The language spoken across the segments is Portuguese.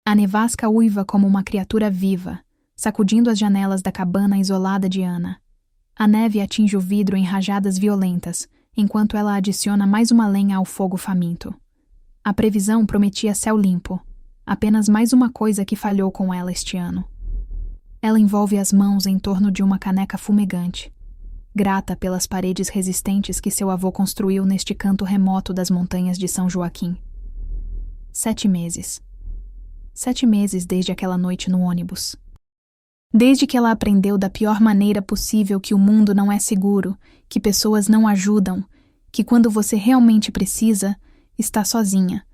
A nevasca uiva como uma criatura viva, sacudindo as janelas da cabana isolada de Ana. A neve atinge o vidro em rajadas violentas, enquanto ela adiciona mais uma lenha ao fogo faminto. A previsão prometia céu limpo, apenas mais uma coisa que falhou com ela este ano. Ela envolve as mãos em torno de uma caneca fumegante, grata pelas paredes resistentes que seu avô construiu neste canto remoto das montanhas de São Joaquim. 7 meses. 7 meses desde aquela noite no ônibus. Desde que ela aprendeu da pior maneira possível que o mundo não é seguro, que pessoas não ajudam, que quando você realmente precisa, está sozinha.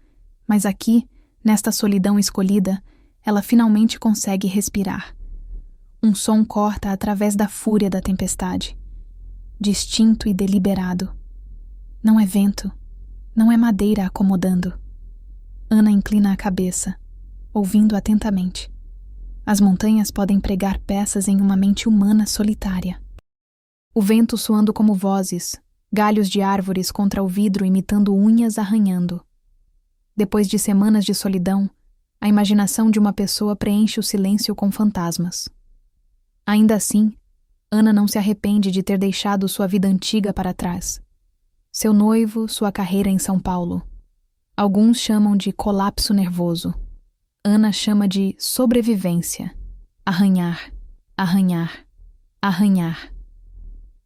Mas aqui, nesta solidão escolhida, ela finalmente consegue respirar. Um som corta através da fúria da tempestade. Distinto e deliberado. Não é vento, não é madeira acomodando. Ana inclina a cabeça, ouvindo atentamente. As montanhas podem pregar peças em uma mente humana solitária. O vento soando como vozes, galhos de árvores contra o vidro imitando unhas arranhando. Depois de semanas de solidão, a imaginação de uma pessoa preenche o silêncio com fantasmas. Ainda assim, Ana não se arrepende de ter deixado sua vida antiga para trás. Seu noivo, sua carreira em São Paulo. Alguns chamam de colapso nervoso. Ana chama de sobrevivência. Arranhar, arranhar, arranhar.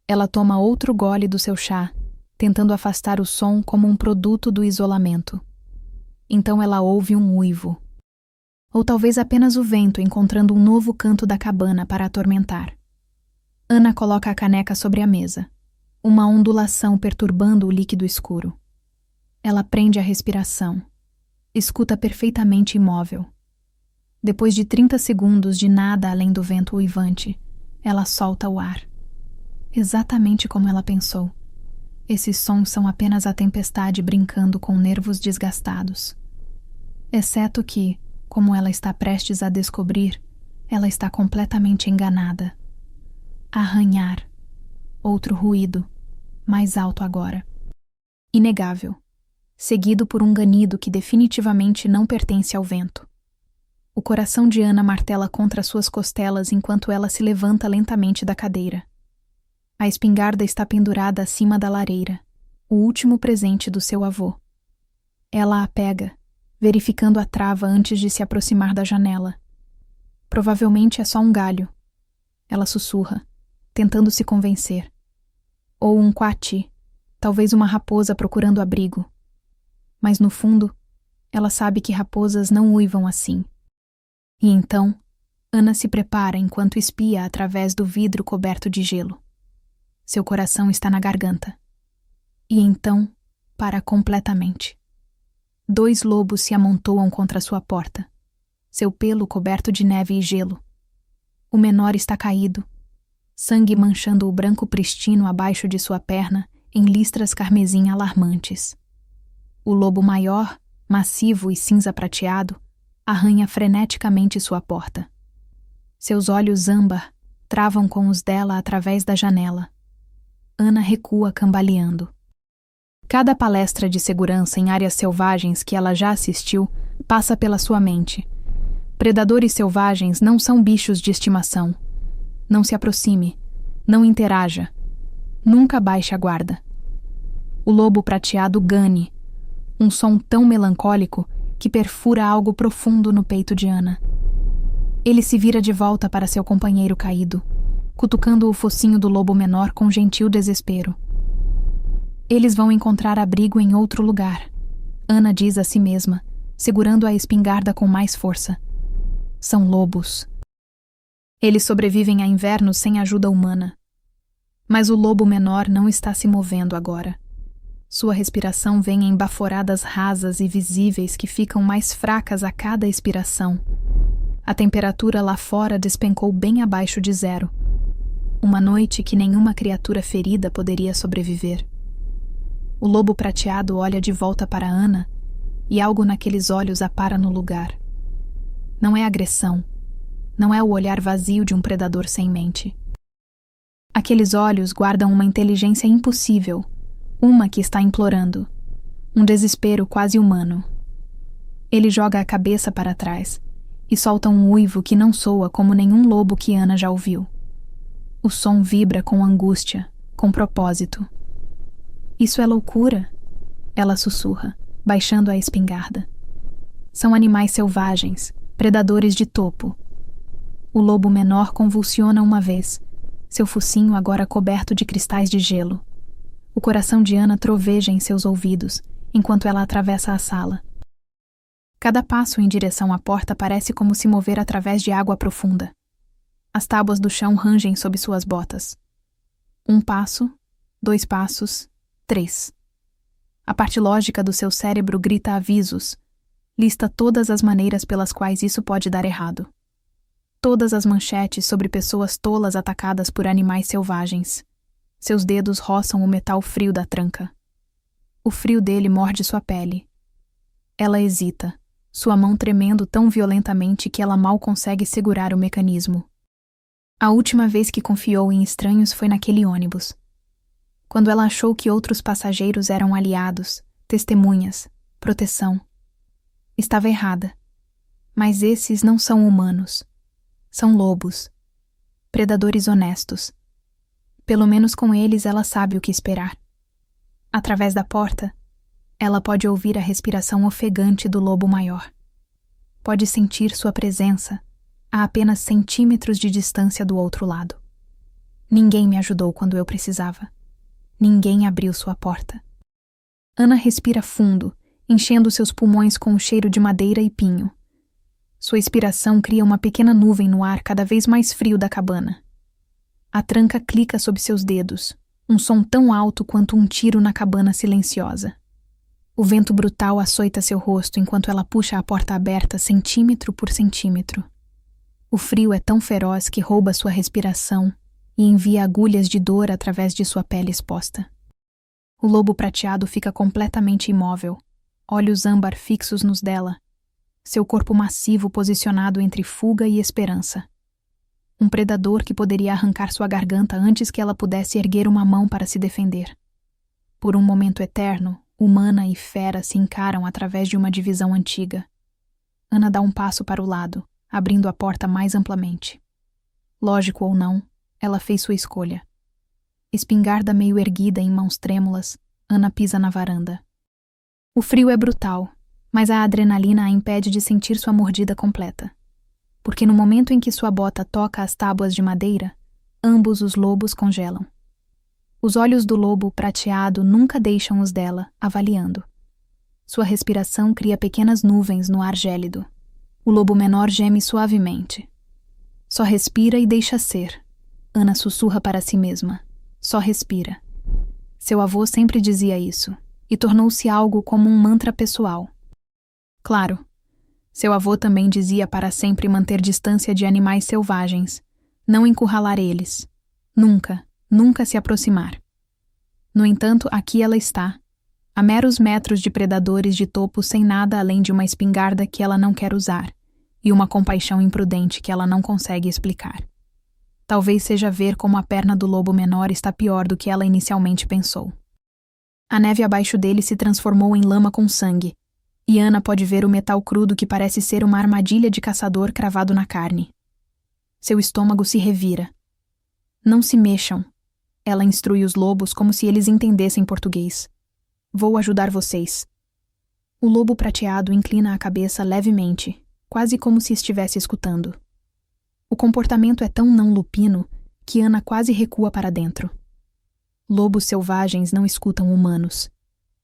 Ela toma outro gole do seu chá, tentando afastar o som como um produto do isolamento. Então ela ouve um uivo. Ou talvez apenas o vento encontrando um novo canto da cabana para atormentar. Ana coloca a caneca sobre a mesa, uma ondulação perturbando o líquido escuro. Ela prende a respiração. Escuta perfeitamente imóvel. Depois de 30 segundos de nada além do vento uivante, ela solta o ar. Exatamente como ela pensou. Esses sons são apenas a tempestade brincando com nervos desgastados. Exceto que, como ela está prestes a descobrir, ela está completamente enganada. Arranhar. Outro ruído, mais alto agora. Inegável. Seguido por um ganido que definitivamente não pertence ao vento. O coração de Ana martela contra suas costelas enquanto ela se levanta lentamente da cadeira. A espingarda está pendurada acima da lareira, o último presente do seu avô. Ela a pega, verificando a trava antes de se aproximar da janela. Provavelmente é só um galho. Ela sussurra, tentando se convencer. Ou um coati, talvez uma raposa procurando abrigo. Mas no fundo, ela sabe que raposas não uivam assim. E então, Ana se prepara enquanto espia através do vidro coberto de gelo. Seu coração está na garganta. E então, para completamente. 2 lobos se amontoam contra sua porta, seu pelo coberto de neve e gelo. O menor está caído, sangue manchando o branco pristino abaixo de sua perna em listras carmesim alarmantes. O lobo maior, massivo e cinza prateado, arranha freneticamente sua porta. Seus olhos âmbar travam com os dela através da janela. Ana recua cambaleando. Cada palestra de segurança em áreas selvagens que ela já assistiu passa pela sua mente. Predadores selvagens não são bichos de estimação. Não se aproxime, não interaja. Nunca baixe a guarda. O lobo prateado gane, um som tão melancólico que perfura algo profundo no peito de Ana. Ele se vira de volta para seu companheiro caído, cutucando o focinho do lobo menor com gentil desespero. Eles vão encontrar abrigo em outro lugar, Ana diz a si mesma, segurando a espingarda com mais força. São lobos. Eles sobrevivem a invernos sem ajuda humana. Mas o lobo menor não está se movendo agora. Sua respiração vem em baforadas rasas e visíveis que ficam mais fracas a cada expiração. A temperatura lá fora despencou bem abaixo de 0. Uma noite que nenhuma criatura ferida poderia sobreviver. O lobo prateado olha de volta para Ana e algo naqueles olhos a para no lugar. Não é agressão. Não é o olhar vazio de um predador sem mente. Aqueles olhos guardam uma inteligência impossível, uma que está implorando, um desespero quase humano. Ele joga a cabeça para trás e solta um uivo que não soa como nenhum lobo que Ana já ouviu. O som vibra com angústia, com propósito. Isso é loucura, ela sussurra, baixando a espingarda. São animais selvagens, predadores de topo. O lobo menor convulsiona uma vez, seu focinho agora coberto de cristais de gelo. O coração de Ana troveja em seus ouvidos, enquanto ela atravessa a sala. Cada passo em direção à porta parece como se mover através de água profunda. As tábuas do chão rangem sob suas botas. 1 passo, 2 passos, 3. A parte lógica do seu cérebro grita avisos, lista todas as maneiras pelas quais isso pode dar errado. Todas as manchetes sobre pessoas tolas atacadas por animais selvagens. Seus dedos roçam o metal frio da tranca. O frio dele morde sua pele. Ela hesita, sua mão tremendo tão violentamente que ela mal consegue segurar o mecanismo. A última vez que confiou em estranhos foi naquele ônibus. Quando ela achou que outros passageiros eram aliados, testemunhas, proteção. Estava errada. Mas esses não são humanos. São lobos. Predadores honestos. Pelo menos com eles ela sabe o que esperar. Através da porta, ela pode ouvir a respiração ofegante do lobo maior. Pode sentir sua presença a apenas centímetros de distância do outro lado. Ninguém me ajudou quando eu precisava. Ninguém abriu sua porta. Ana respira fundo, enchendo seus pulmões com o cheiro de madeira e pinho. Sua expiração cria uma pequena nuvem no ar cada vez mais frio da cabana. A tranca clica sob seus dedos, um som tão alto quanto um tiro na cabana silenciosa. O vento brutal açoita seu rosto enquanto ela puxa a porta aberta centímetro por centímetro. O frio é tão feroz que rouba sua respiração e envia agulhas de dor através de sua pele exposta. O lobo prateado fica completamente imóvel, olhos âmbar fixos nos dela, seu corpo massivo posicionado entre fuga e esperança. Um predador que poderia arrancar sua garganta antes que ela pudesse erguer uma mão para se defender. Por um momento eterno, humana e fera se encaram através de uma divisão antiga. Ana dá um passo para o lado, abrindo a porta mais amplamente. Lógico ou não, ela fez sua escolha. Espingarda meio erguida em mãos trêmulas, Ana pisa na varanda. O frio é brutal, mas a adrenalina a impede de sentir sua mordida completa. Porque no momento em que sua bota toca as tábuas de madeira, ambos os lobos congelam. Os olhos do lobo prateado nunca deixam os dela, avaliando. Sua respiração cria pequenas nuvens no ar gélido. O lobo menor geme suavemente. Só respira e deixa ser. Ana sussurra para si mesma. Só respira. Seu avô sempre dizia isso, e tornou-se algo como um mantra pessoal. Claro, seu avô também dizia para sempre manter distância de animais selvagens, não encurralar eles. Nunca, nunca se aproximar. No entanto, aqui ela está, a meros metros de predadores de topo sem nada além de uma espingarda que ela não quer usar, e uma compaixão imprudente que ela não consegue explicar. Talvez seja ver como a perna do lobo menor está pior do que ela inicialmente pensou. A neve abaixo dele se transformou em lama com sangue, e Ana pode ver o metal crudo que parece ser uma armadilha de caçador cravado na carne. Seu estômago se revira. Não se mexam. Ela instrui os lobos como se eles entendessem português. Vou ajudar vocês. O lobo prateado inclina a cabeça levemente, quase como se estivesse escutando. O comportamento é tão não lupino que Ana quase recua para dentro. Lobos selvagens não escutam humanos.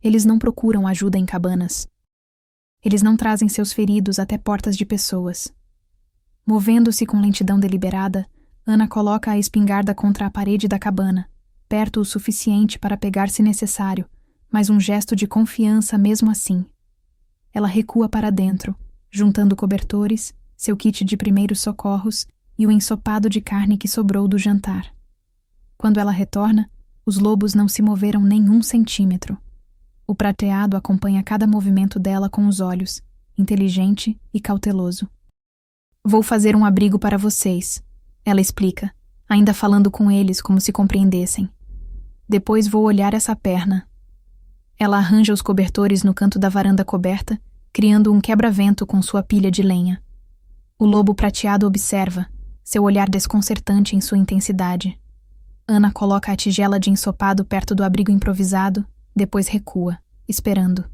Eles não procuram ajuda em cabanas. Eles não trazem seus feridos até portas de pessoas. Movendo-se com lentidão deliberada, Ana coloca a espingarda contra a parede da cabana, perto o suficiente para pegar se necessário, mas um gesto de confiança mesmo assim. Ela recua para dentro, juntando cobertores, seu kit de primeiros socorros e o ensopado de carne que sobrou do jantar. Quando ela retorna, os lobos não se moveram nem 1 centímetro. O prateado acompanha cada movimento dela com os olhos, inteligente e cauteloso. Vou fazer um abrigo para vocês, ela explica, ainda falando com eles como se compreendessem. Depois vou olhar essa perna. Ela arranja os cobertores no canto da varanda coberta, criando um quebra-vento com sua pilha de lenha. O lobo prateado observa, seu olhar desconcertante em sua intensidade. Ana coloca a tigela de ensopado perto do abrigo improvisado, depois recua, esperando.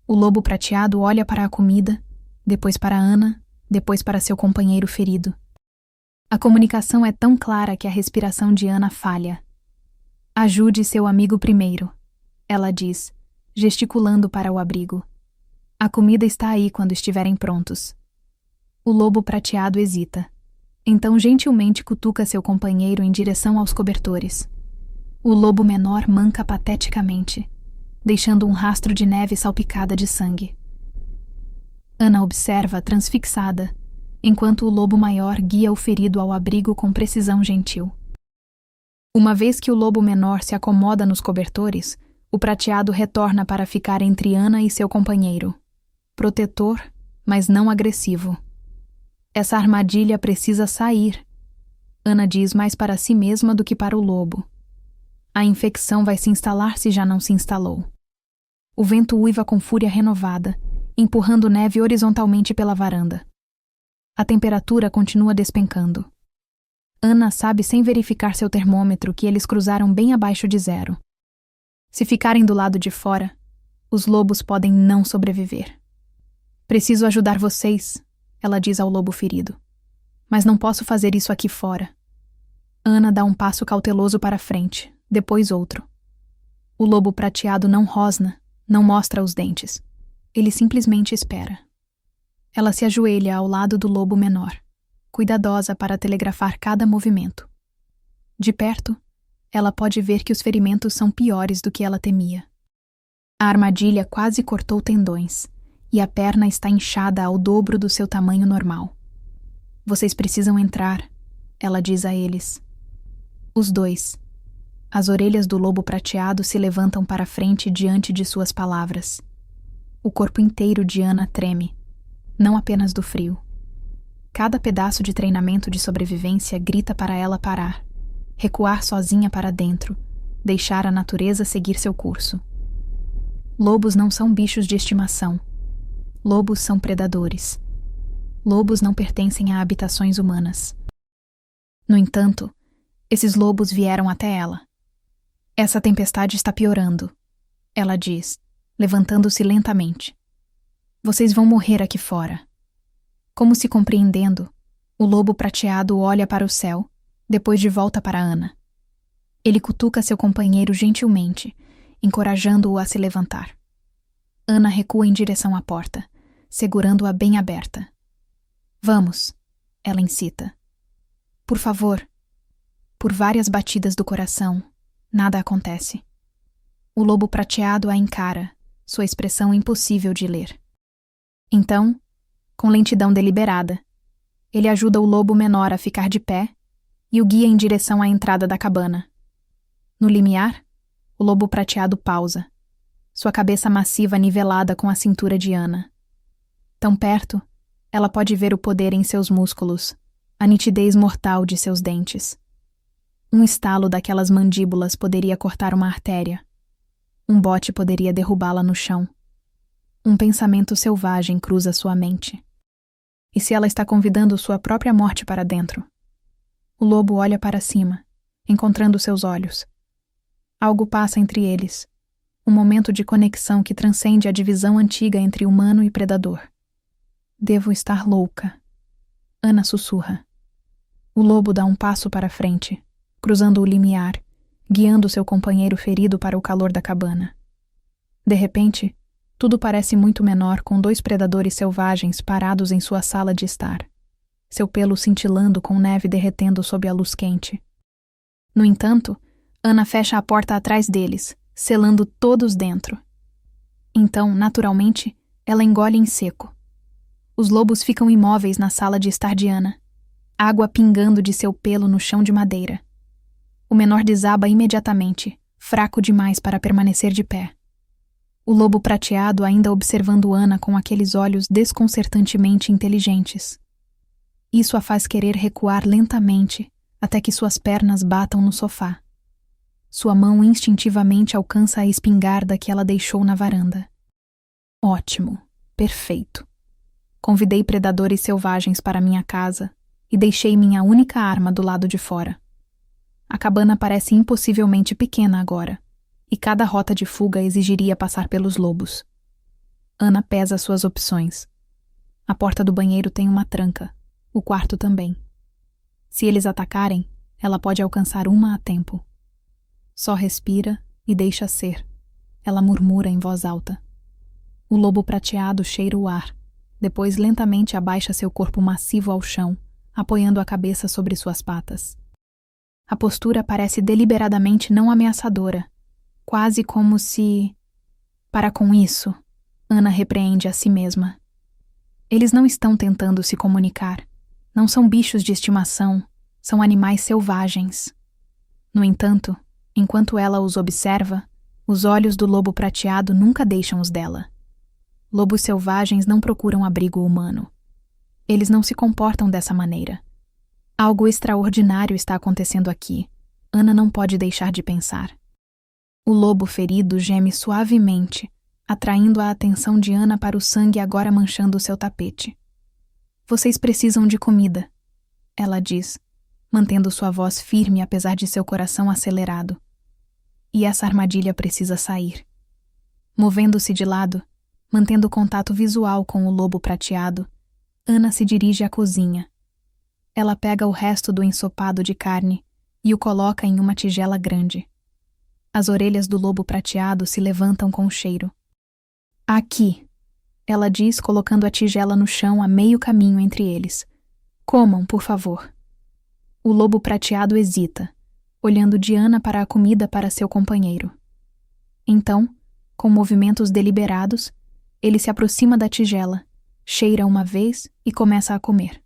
O lobo prateado olha para a comida, depois para Ana, depois para seu companheiro ferido. A comunicação é tão clara que a respiração de Ana falha. Ajude seu amigo primeiro, ela diz, gesticulando para o abrigo. A comida está aí quando estiverem prontos. O lobo prateado hesita. Então gentilmente cutuca seu companheiro em direção aos cobertores. O lobo menor manca pateticamente, deixando um rastro de neve salpicada de sangue. Ana observa, transfixada, enquanto o lobo maior guia o ferido ao abrigo com precisão gentil. Uma vez que o lobo menor se acomoda nos cobertores, o prateado retorna para ficar entre Ana e seu companheiro. Protetor, mas não agressivo. Essa armadilha precisa sair, Ana diz mais para si mesma do que para o lobo. A infecção vai se instalar se já não se instalou. O vento uiva com fúria renovada, empurrando neve horizontalmente pela varanda. A temperatura continua despencando. Ana sabe sem verificar seu termômetro que eles cruzaram bem abaixo de 0. Se ficarem do lado de fora, os lobos podem não sobreviver. Preciso ajudar vocês, ela diz ao lobo ferido. Mas não posso fazer isso aqui fora. Ana dá um passo cauteloso para frente, depois outro. O lobo prateado não rosna, não mostra os dentes. Ele simplesmente espera. Ela se ajoelha ao lado do lobo menor, cuidadosa para telegrafar cada movimento. De perto, ela pode ver que os ferimentos são piores do que ela temia. A armadilha quase cortou tendões, e a perna está inchada ao dobro do seu tamanho normal. Vocês precisam entrar, ela diz a eles. Os dois. As orelhas do lobo prateado se levantam para frente diante de suas palavras. O corpo inteiro de Ana treme, não apenas do frio. Cada pedaço de treinamento de sobrevivência grita para ela parar, recuar sozinha para dentro, deixar a natureza seguir seu curso. Lobos não são bichos de estimação. Lobos são predadores. Lobos não pertencem a habitações humanas. No entanto, esses lobos vieram até ela. Essa tempestade está piorando, ela diz, levantando-se lentamente. Vocês vão morrer aqui fora. Como se compreendendo, o lobo prateado olha para o céu, depois de volta para Ana. Ele cutuca seu companheiro gentilmente, encorajando-o a se levantar. Ana recua em direção à porta, segurando-a bem aberta. Vamos, ela incita. Por favor. Por várias batidas do coração, nada acontece. O lobo prateado a encara, sua expressão impossível de ler. Então, com lentidão deliberada, ele ajuda o lobo menor a ficar de pé e o guia em direção à entrada da cabana. No limiar, o lobo prateado pausa, sua cabeça massiva nivelada com a cintura de Ana. Tão perto, ela pode ver o poder em seus músculos, a nitidez mortal de seus dentes. Um estalo daquelas mandíbulas poderia cortar uma artéria. Um bote poderia derrubá-la no chão. Um pensamento selvagem cruza sua mente. E se ela está convidando sua própria morte para dentro? O lobo olha para cima, encontrando seus olhos. Algo passa entre eles. Um momento de conexão que transcende a divisão antiga entre humano e predador. Devo estar louca. Ana sussurra. O lobo dá um passo para frente, cruzando o limiar, guiando seu companheiro ferido para o calor da cabana. De repente, tudo parece muito menor com 2 predadores selvagens parados em sua sala de estar, seu pelo cintilando com neve derretendo sob a luz quente. No entanto, Ana fecha a porta atrás deles, selando todos dentro. Então, naturalmente, ela engole em seco. Os lobos ficam imóveis na sala de estar de Ana, água pingando de seu pelo no chão de madeira. O menor desaba imediatamente, fraco demais para permanecer de pé. O lobo prateado ainda observando Ana com aqueles olhos desconcertantemente inteligentes. Isso a faz querer recuar lentamente, até que suas pernas batam no sofá. Sua mão instintivamente alcança a espingarda que ela deixou na varanda. Ótimo, perfeito. Convidei predadores selvagens para minha casa e deixei minha única arma do lado de fora. A cabana parece impossivelmente pequena agora, e cada rota de fuga exigiria passar pelos lobos. Ana pesa suas opções. A porta do banheiro tem uma tranca, o quarto também. Se eles atacarem, ela pode alcançar uma a tempo. Só respira e deixa ser. Ela murmura em voz alta. O lobo prateado cheira o ar, depois lentamente abaixa seu corpo massivo ao chão, apoiando a cabeça sobre suas patas. A postura parece deliberadamente não ameaçadora, quase como se... Para com isso, Ana repreende a si mesma. Eles não estão tentando se comunicar. Não são bichos de estimação, são animais selvagens. No entanto, enquanto ela os observa, os olhos do lobo prateado nunca deixam os dela. Lobos selvagens não procuram abrigo humano. Eles não se comportam dessa maneira. Algo extraordinário está acontecendo aqui. Ana não pode deixar de pensar. O lobo ferido geme suavemente, atraindo a atenção de Ana para o sangue agora manchando seu tapete. Vocês precisam de comida, ela diz, mantendo sua voz firme apesar de seu coração acelerado. E essa armadilha precisa sair. Movendo-se de lado, mantendo contato visual com o lobo prateado, Ana se dirige à cozinha. Ela pega o resto do ensopado de carne e o coloca em uma tigela grande. As orelhas do lobo prateado se levantam com o cheiro. Aqui, ela diz, colocando a tigela no chão a meio caminho entre eles. Comam, por favor. O lobo prateado hesita, olhando de Ana para a comida para seu companheiro. Então, com movimentos deliberados, ele se aproxima da tigela, cheira uma vez e começa a comer.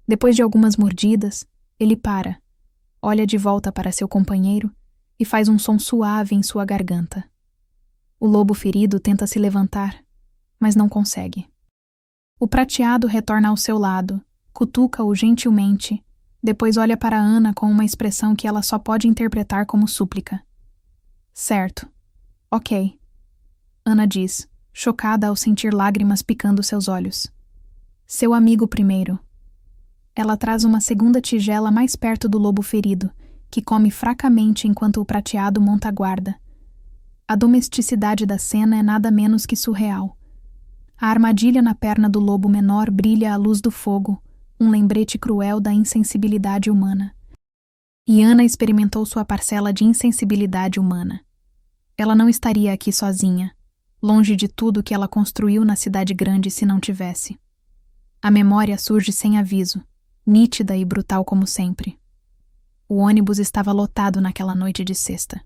Depois de algumas mordidas, ele para, olha de volta para seu companheiro e faz um som suave em sua garganta. O lobo ferido tenta se levantar, mas não consegue. O prateado retorna ao seu lado, cutuca-o gentilmente, depois olha para Ana com uma expressão que ela só pode interpretar como súplica. Certo. Ok. Ana diz, chocada ao sentir lágrimas picando seus olhos. Seu amigo primeiro. Ela traz uma segunda tigela mais perto do lobo ferido, que come fracamente enquanto o prateado monta guarda. A domesticidade da cena é nada menos que surreal. A armadilha na perna do lobo menor brilha à luz do fogo, um lembrete cruel da insensibilidade humana. E Ana experimentou sua parcela de insensibilidade humana. Ela não estaria aqui sozinha, longe de tudo que ela construiu na cidade grande se não tivesse. A memória surge sem aviso, nítida e brutal como sempre. O ônibus estava lotado naquela noite de sexta.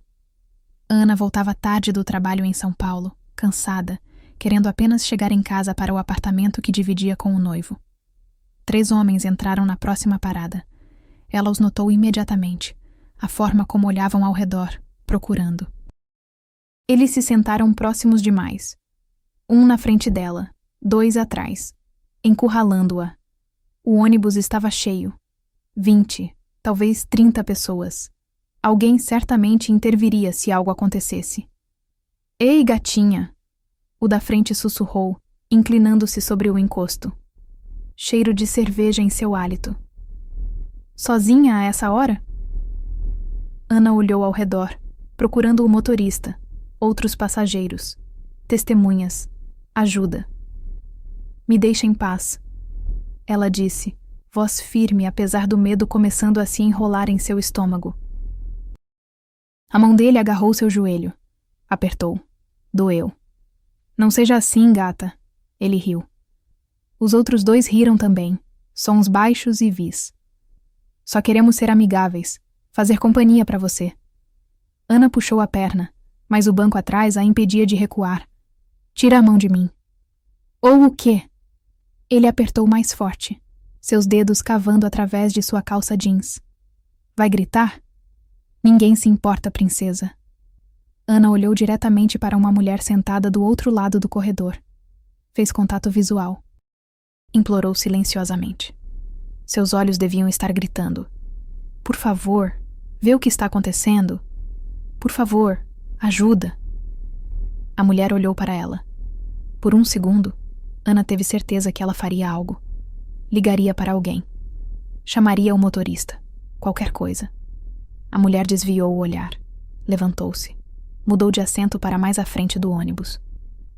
Ana voltava tarde do trabalho em São Paulo, cansada, querendo apenas chegar em casa para o apartamento que dividia com o noivo. 3 homens entraram na próxima parada. Ela os notou imediatamente, a forma como olhavam ao redor, procurando. Eles se sentaram próximos demais. Um na frente dela, 2 atrás, encurralando-a. O ônibus estava cheio. 20, talvez 30 pessoas. Alguém certamente interviria se algo acontecesse. Ei, gatinha! O da frente sussurrou, inclinando-se sobre o encosto. Cheiro de cerveja em seu hálito. Sozinha a essa hora? Ana olhou ao redor, procurando o motorista, outros passageiros, testemunhas, ajuda. Me deixa em paz, ela disse, voz firme apesar do medo começando a se enrolar em seu estômago. A mão dele agarrou seu joelho. Apertou. Doeu. Não seja assim, gata. Ele riu. Os outros 2 riram também, sons baixos e vis. Só queremos ser amigáveis, fazer companhia para você. Ana puxou a perna, mas o banco atrás a impedia de recuar. Tira a mão de mim. Ou o quê? Ele apertou mais forte, seus dedos cavando através de sua calça jeans. Vai gritar? Ninguém se importa, princesa. Ana olhou diretamente para uma mulher sentada do outro lado do corredor. Fez contato visual. Implorou silenciosamente. Seus olhos deviam estar gritando. Por favor, vê o que está acontecendo. Por favor, ajuda. A mulher olhou para ela. Por um segundo, Ana teve certeza que ela faria algo. Ligaria para alguém. Chamaria o motorista. Qualquer coisa. A mulher desviou o olhar. Levantou-se. Mudou de assento para mais à frente do ônibus.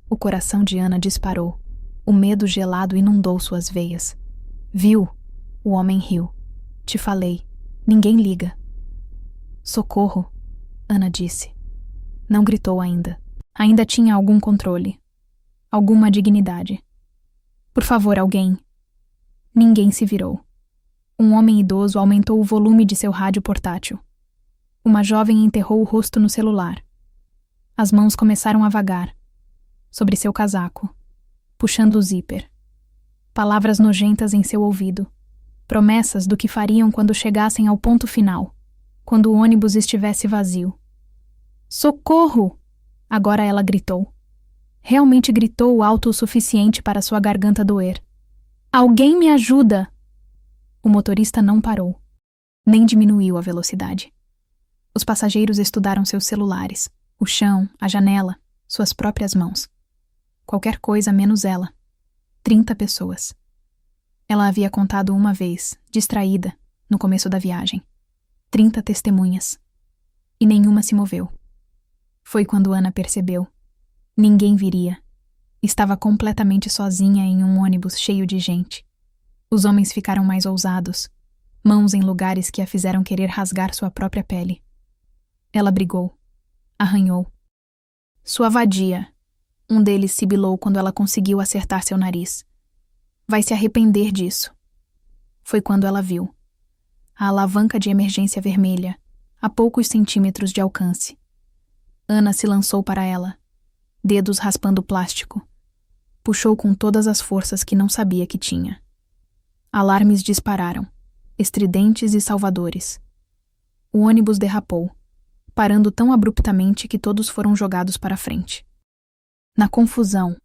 O coração de Ana disparou. O medo gelado inundou suas veias. Viu? O homem riu. Te falei. Ninguém liga. Socorro, Ana disse. Não gritou ainda. Ainda tinha algum controle. Alguma dignidade. Por favor, alguém. Ninguém se virou. Um homem idoso aumentou o volume de seu rádio portátil. Uma jovem enterrou o rosto no celular. As mãos começaram a vagar. Sobre seu casaco. Puxando o zíper. Palavras nojentas em seu ouvido. Promessas do que fariam quando chegassem ao ponto final. Quando o ônibus estivesse vazio. Socorro! Agora ela gritou. Realmente gritou alto o suficiente para sua garganta doer. Alguém me ajuda! O motorista não parou. Nem diminuiu a velocidade. Os passageiros estudaram seus celulares, o chão, a janela, suas próprias mãos. Qualquer coisa menos ela. 30 pessoas. Ela havia contado uma vez, distraída, no começo da viagem. 30 testemunhas. E nenhuma se moveu. Foi quando Ana percebeu. Ninguém viria. Estava completamente sozinha em um ônibus cheio de gente. Os homens ficaram mais ousados, mãos em lugares que a fizeram querer rasgar sua própria pele. Ela brigou. Arranhou. Sua vadia. Um deles sibilou quando ela conseguiu acertar seu nariz. Vai se arrepender disso. Foi quando ela viu. A alavanca de emergência vermelha, a poucos centímetros de alcance. Ana se lançou para ela, dedos raspando o plástico. Puxou com todas as forças que não sabia que tinha. Alarmes dispararam, estridentes e salvadores. O ônibus derrapou, parando tão abruptamente que todos foram jogados para frente. Na confusão,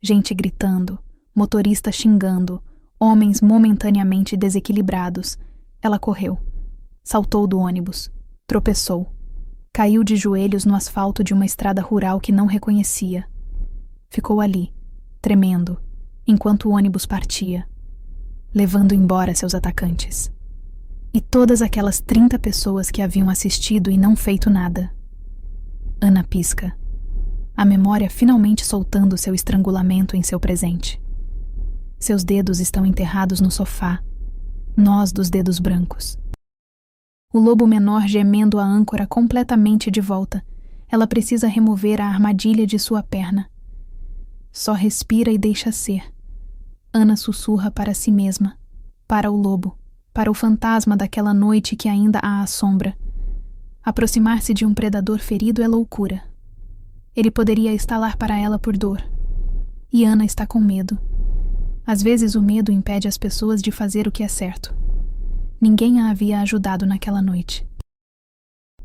gente gritando, motorista xingando, homens momentaneamente desequilibrados, ela correu. Saltou do ônibus, tropeçou. Caiu de joelhos no asfalto de uma estrada rural que não reconhecia. Ficou ali, tremendo, enquanto o ônibus partia, levando embora seus atacantes. E todas aquelas 30 pessoas que haviam assistido e não feito nada. Ana pisca. A memória finalmente soltando seu estrangulamento em seu presente. Seus dedos estão enterrados no sofá, nós dos dedos brancos. O lobo menor gemendo a âncora completamente de volta. Ela precisa remover a armadilha de sua perna. Só respira e deixa ser. Ana sussurra para si mesma, para o lobo, para o fantasma daquela noite que ainda a assombra. Aproximar-se de um predador ferido é loucura. Ele poderia estalar para ela por dor. E Ana está com medo. Às vezes o medo impede as pessoas de fazer o que é certo. Ninguém a havia ajudado naquela noite.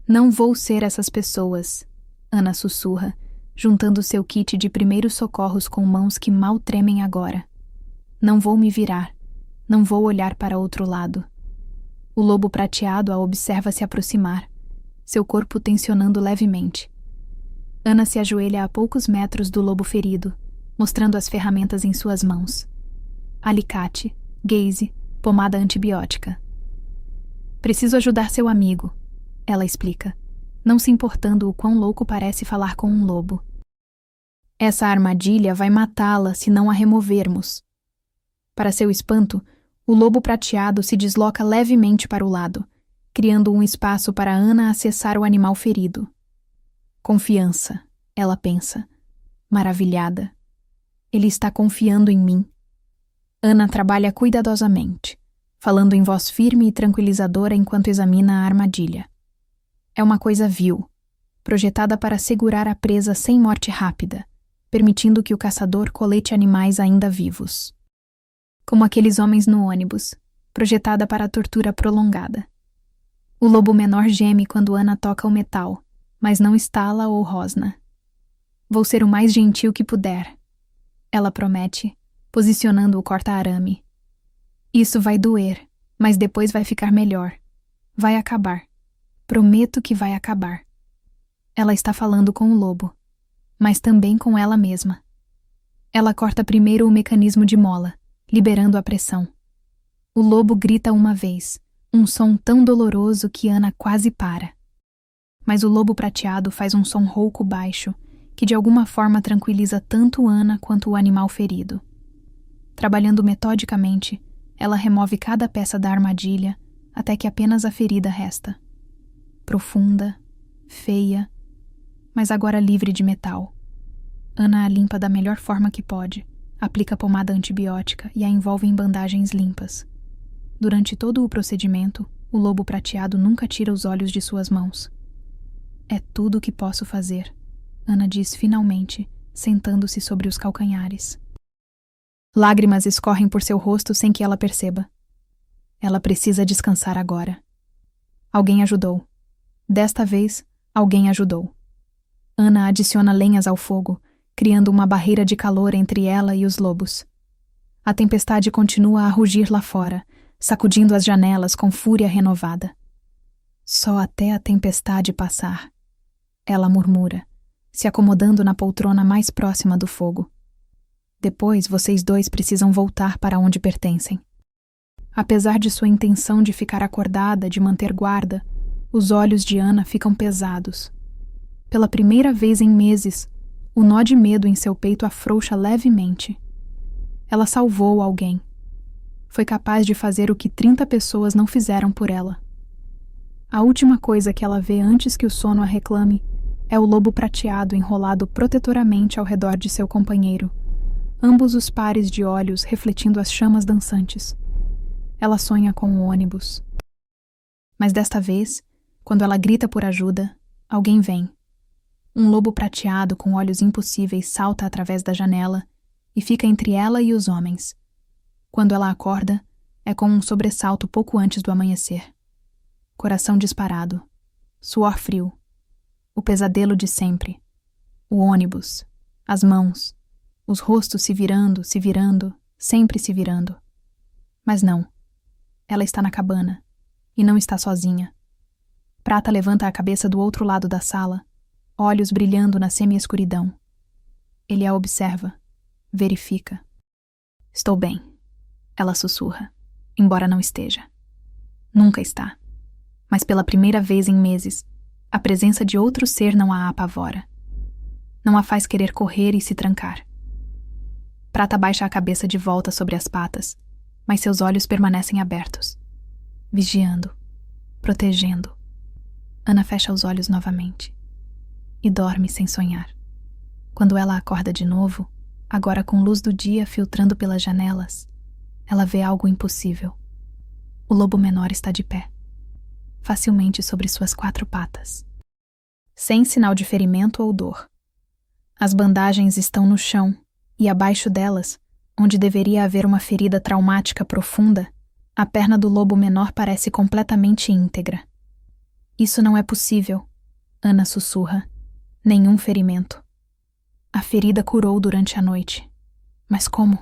Não vou ser essas pessoas, Ana sussurra, juntando seu kit de primeiros socorros com mãos que mal tremem agora. Não vou me virar. Não vou olhar para outro lado. O lobo prateado a observa se aproximar, seu corpo tensionando levemente. Ana se ajoelha a poucos metros do lobo ferido, mostrando as ferramentas em suas mãos. Alicate, gaze, pomada antibiótica. Preciso ajudar seu amigo, ela explica, não se importando o quão louco parece falar com um lobo. Essa armadilha vai matá-la se não a removermos. Para seu espanto, o lobo prateado se desloca levemente para o lado, criando um espaço para Ana acessar o animal ferido. Confiança, ela pensa, maravilhada. Ele está confiando em mim. Ana trabalha cuidadosamente, falando em voz firme e tranquilizadora enquanto examina a armadilha. É uma coisa vil, projetada para segurar a presa sem morte rápida, permitindo que o caçador colete animais ainda vivos. Como aqueles homens no ônibus, projetada para a tortura prolongada. O lobo menor geme quando Ana toca o metal, mas não estala ou rosna. Vou ser o mais gentil que puder, ela promete, posicionando o corta-arame. Isso vai doer, mas depois vai ficar melhor. Vai acabar. Prometo que vai acabar. Ela está falando com o lobo, mas também com ela mesma. Ela corta primeiro o mecanismo de mola, liberando a pressão. O lobo grita uma vez, um som tão doloroso que Ana quase para. Mas o lobo prateado faz um som rouco baixo, que de alguma forma tranquiliza tanto Ana quanto o animal ferido. Trabalhando metodicamente, ela remove cada peça da armadilha até que apenas a ferida resta. Profunda, feia, mas agora livre de metal. Ana a limpa da melhor forma que pode, aplica pomada antibiótica e a envolve em bandagens limpas. Durante todo o procedimento, o lobo prateado nunca tira os olhos de suas mãos. É tudo o que posso fazer, Ana diz finalmente, sentando-se sobre os calcanhares. Lágrimas escorrem por seu rosto sem que ela perceba. Ela precisa descansar agora. Alguém ajudou. Desta vez, alguém ajudou. Ana adiciona lenhas ao fogo, criando uma barreira de calor entre ela e os lobos. A tempestade continua a rugir lá fora, sacudindo as janelas com fúria renovada. Só até a tempestade passar, ela murmura, se acomodando na poltrona mais próxima do fogo. Depois, vocês dois precisam voltar para onde pertencem. Apesar de sua intenção de ficar acordada, de manter guarda, os olhos de Ana ficam pesados. Pela primeira vez em meses, o nó de medo em seu peito afrouxa levemente. Ela salvou alguém. Foi capaz de fazer o que 30 pessoas não fizeram por ela. A última coisa que ela vê antes que o sono a reclame é o lobo prateado enrolado protetoramente ao redor de seu companheiro, ambos os pares de olhos refletindo as chamas dançantes. Ela sonha com o ônibus. Mas desta vez, quando ela grita por ajuda, alguém vem. Um lobo prateado com olhos impossíveis salta através da janela e fica entre ela e os homens. Quando ela acorda, é com um sobressalto pouco antes do amanhecer. Coração disparado, suor frio, o pesadelo de sempre, o ônibus, as mãos, os rostos se virando, sempre se virando. Mas não, ela está na cabana, e não está sozinha. Prata levanta a cabeça do outro lado da sala, olhos brilhando na semi-escuridão. Ele a observa, verifica. Estou bem, ela sussurra, embora não esteja. Nunca está. Mas pela primeira vez em meses, a presença de outro ser não a apavora. Não a faz querer correr e se trancar. Prata baixa a cabeça de volta sobre as patas, mas seus olhos permanecem abertos, vigiando, protegendo. Ana fecha os olhos novamente e dorme sem sonhar. Quando ela acorda de novo, agora com luz do dia filtrando pelas janelas, ela vê algo impossível. O lobo menor está de pé, facilmente sobre suas 4 patas, sem sinal de ferimento ou dor. As bandagens estão no chão e abaixo delas, onde deveria haver uma ferida traumática profunda, a perna do lobo menor parece completamente íntegra. Isso não é possível, Ana sussurra. Nenhum ferimento. A ferida curou durante a noite. Mas como?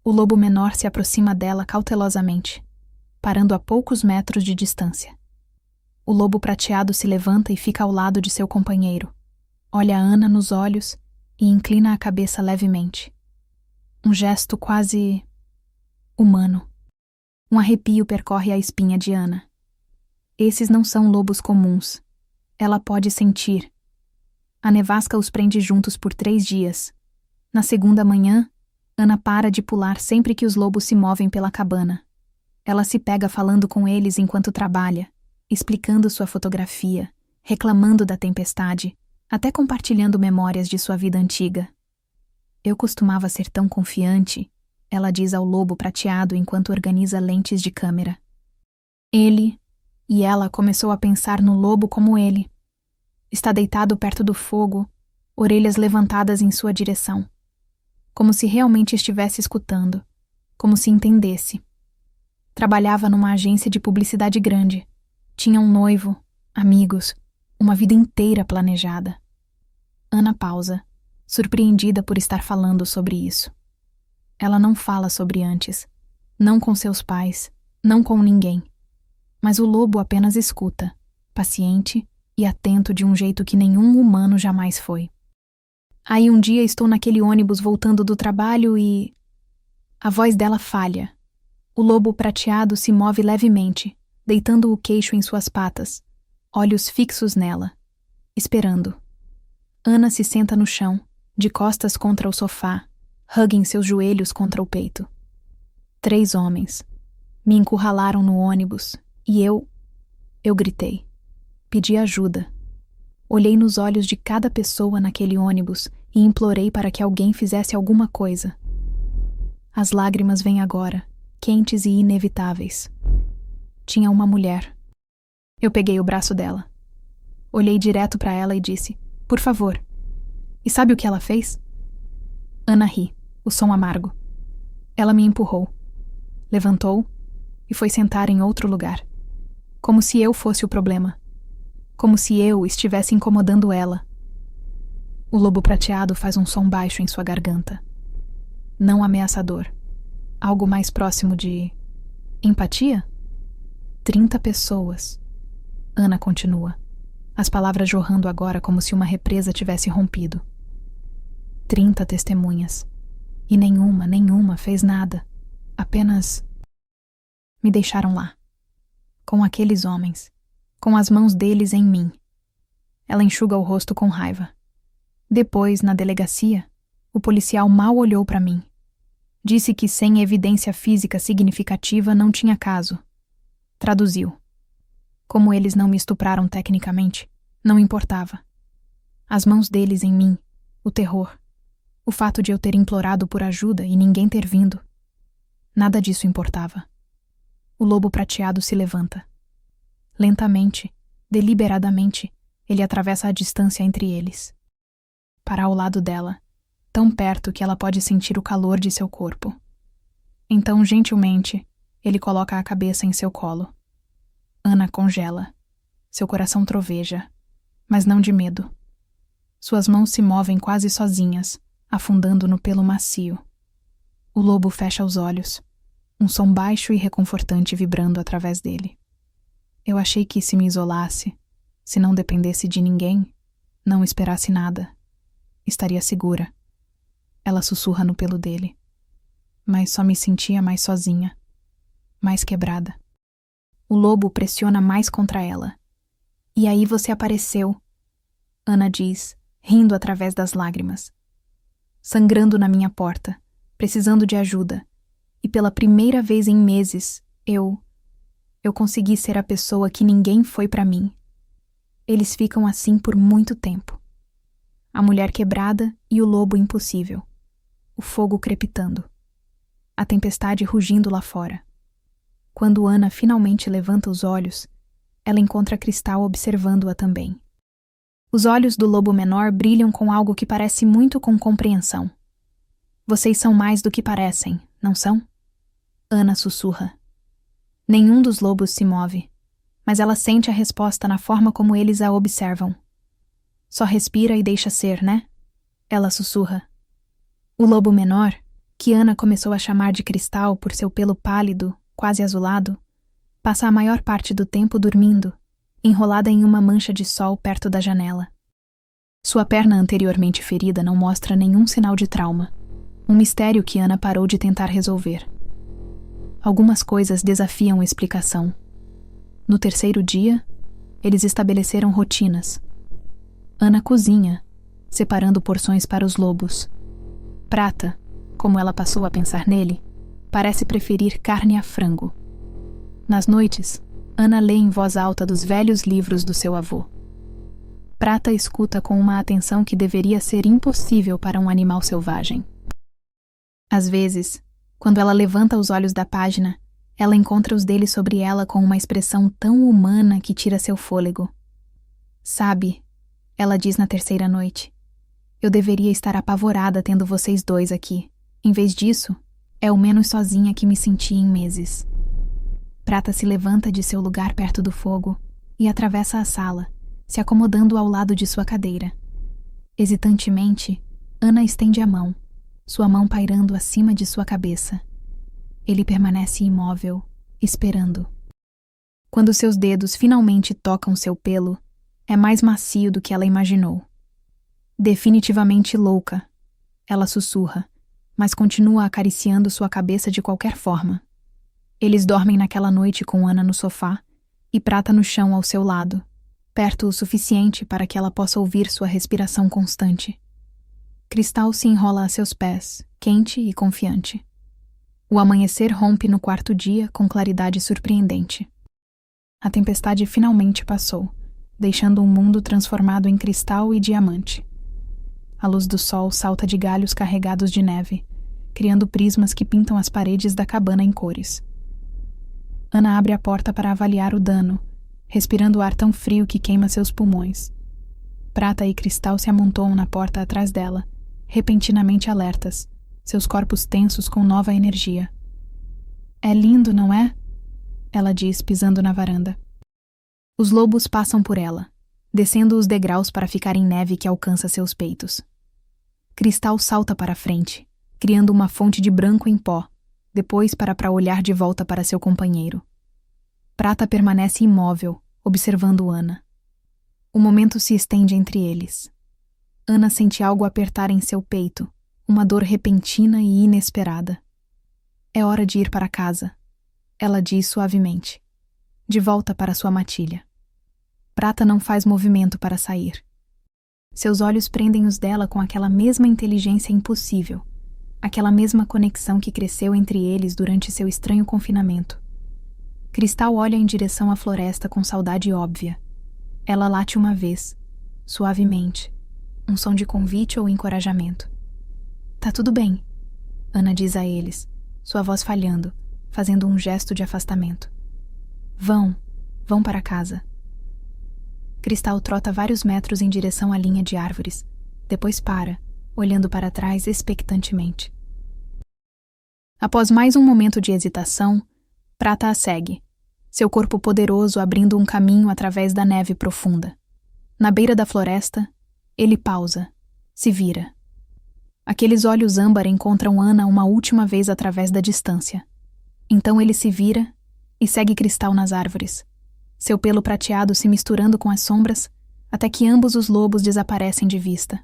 O lobo menor se aproxima dela cautelosamente, parando a poucos metros de distância. O lobo prateado se levanta e fica ao lado de seu companheiro. Olha Ana nos olhos e inclina a cabeça levemente. Um gesto quase humano. Um arrepio percorre a espinha de Ana. Esses não são lobos comuns. Ela pode sentir. A nevasca os prende juntos por 3 dias. Na segunda manhã, Ana para de pular sempre que os lobos se movem pela cabana. Ela se pega falando com eles enquanto trabalha, explicando sua fotografia, reclamando da tempestade, até compartilhando memórias de sua vida antiga. Eu costumava ser tão confiante, ela diz ao lobo prateado enquanto organiza lentes de câmera. Ele e ela começou a pensar no lobo como ele. Está deitado perto do fogo, orelhas levantadas em sua direção. Como se realmente estivesse escutando, como se entendesse. Trabalhava numa agência de publicidade grande. Tinha um noivo, amigos, uma vida inteira planejada. Ana pausa, surpreendida por estar falando sobre isso. Ela não fala sobre antes, não com seus pais, não com ninguém. Mas o lobo apenas escuta, paciente e atento de um jeito que nenhum humano jamais foi. Aí um dia estou naquele ônibus voltando do trabalho e... A voz dela falha. O lobo prateado se move levemente, deitando o queixo em suas patas, olhos fixos nela, esperando. Ana se senta no chão, de costas contra o sofá, hugging seus joelhos contra o peito. 3 homens. Me encurralaram no ônibus e eu gritei. Pedi ajuda. Olhei nos olhos de cada pessoa naquele ônibus e implorei para que alguém fizesse alguma coisa. As lágrimas vêm agora, quentes e inevitáveis. Tinha uma mulher. Eu peguei o braço dela. Olhei direto para ela e disse, por favor. E sabe o que ela fez? Ana ri, o som amargo. Ela me empurrou. Levantou e foi sentar em outro lugar. Como se eu fosse o problema. Como se eu estivesse incomodando ela. O lobo prateado faz um som baixo em sua garganta. Não ameaçador. Algo mais próximo de... empatia? 30 pessoas. Ana continua. As palavras jorrando agora como se uma represa tivesse rompido. 30 testemunhas. E nenhuma fez nada. Apenas... me deixaram lá. Com aqueles homens. Com as mãos deles em mim. Ela enxuga o rosto com raiva. Depois, na delegacia, o policial mal olhou para mim. Disse que sem evidência física significativa não tinha caso. Traduziu. Como eles não me estupraram tecnicamente, não importava. As mãos deles em mim, o terror, o fato de eu ter implorado por ajuda e ninguém ter vindo. Nada disso importava. O lobo prateado se levanta. Lentamente, deliberadamente, ele atravessa a distância entre eles. Para ao lado dela, tão perto que ela pode sentir o calor de seu corpo. Então, gentilmente, ele coloca a cabeça em seu colo. Ana congela. Seu coração troveja, mas não de medo. Suas mãos se movem quase sozinhas, afundando no pelo macio. O lobo fecha os olhos, um som baixo e reconfortante vibrando através dele. Eu achei que se me isolasse, se não dependesse de ninguém, não esperasse nada, estaria segura. Ela sussurra no pelo dele. Mas só me sentia mais sozinha, mais quebrada. O lobo pressiona mais contra ela. E aí você apareceu, Ana diz, rindo através das lágrimas. Sangrando na minha porta, precisando de ajuda. E pela primeira vez em meses, eu consegui ser a pessoa que ninguém foi pra mim. Eles ficam assim por muito tempo. A mulher quebrada e o lobo impossível. O fogo crepitando. A tempestade rugindo lá fora. Quando Ana finalmente levanta os olhos, ela encontra Cristal observando-a também. Os olhos do lobo menor brilham com algo que parece muito com compreensão. Vocês são mais do que parecem, não são? Ana sussurra. Nenhum dos lobos se move, mas ela sente a resposta na forma como eles a observam. Só respira e deixa ser, né? Ela sussurra. O lobo menor, que Ana começou a chamar de Cristal por seu pelo pálido, quase azulado, passa a maior parte do tempo dormindo, enrolada em uma mancha de sol perto da janela. Sua perna anteriormente ferida não mostra nenhum sinal de trauma, um mistério que Ana parou de tentar resolver. Algumas coisas desafiam explicação. No terceiro dia, eles estabeleceram rotinas. Ana cozinha, separando porções para os lobos. Prata, como ela passou a pensar nele, parece preferir carne a frango. Nas noites, Ana lê em voz alta dos velhos livros do seu avô. Prata escuta com uma atenção que deveria ser impossível para um animal selvagem. Às vezes, quando ela levanta os olhos da página, ela encontra os dele sobre ela com uma expressão tão humana que tira seu fôlego. Sabe, ela diz na terceira noite, eu deveria estar apavorada tendo vocês dois aqui. Em vez disso, é o menos sozinha que me senti em meses. Prata se levanta de seu lugar perto do fogo e atravessa a sala, se acomodando ao lado de sua cadeira. Hesitantemente, Ana estende a mão, sua mão pairando acima de sua cabeça. Ele permanece imóvel, esperando. Quando seus dedos finalmente tocam seu pelo, é mais macio do que ela imaginou. Definitivamente louca, ela sussurra, mas continua acariciando sua cabeça de qualquer forma. Eles dormem naquela noite com Ana no sofá e Prata no chão ao seu lado, perto o suficiente para que ela possa ouvir sua respiração constante. Cristal se enrola a seus pés, quente e confiante. O amanhecer rompe no quarto dia com claridade surpreendente. A tempestade finalmente passou, deixando um mundo transformado em cristal e diamante. A luz do sol salta de galhos carregados de neve, criando prismas que pintam as paredes da cabana em cores. Ana abre a porta para avaliar o dano, respirando o ar tão frio que queima seus pulmões. Prata e Cristal se amontoam na porta atrás dela, repentinamente alertas, seus corpos tensos com nova energia. "É lindo, não é?" ela diz, pisando na varanda. Os lobos passam por ela, descendo os degraus para ficar em neve que alcança seus peitos. Cristal salta para a frente, criando uma fonte de branco em pó, depois para olhar de volta para seu companheiro. Prata permanece imóvel, observando Ana. O momento se estende entre eles. Ana sente algo apertar em seu peito, uma dor repentina e inesperada. "É hora de ir para casa", ela diz suavemente, de volta para sua matilha. Prata não faz movimento para sair. Seus olhos prendem os dela com aquela mesma inteligência impossível, aquela mesma conexão que cresceu entre eles durante seu estranho confinamento. Cristal olha em direção à floresta com saudade óbvia. Ela late uma vez, suavemente, um som de convite ou encorajamento. "Tá tudo bem", Ana diz a eles, sua voz falhando, fazendo um gesto de afastamento. Vão para casa." Cristal trota vários metros em direção à linha de árvores, depois para, olhando para trás expectantemente. Após mais um momento de hesitação, Prata a segue, seu corpo poderoso abrindo um caminho através da neve profunda. Na beira da floresta, ele pausa, se vira. Aqueles olhos âmbar encontram Ana uma última vez através da distância. Então ele se vira e segue Cristal nas árvores, seu pelo prateado se misturando com as sombras, até que ambos os lobos desaparecem de vista.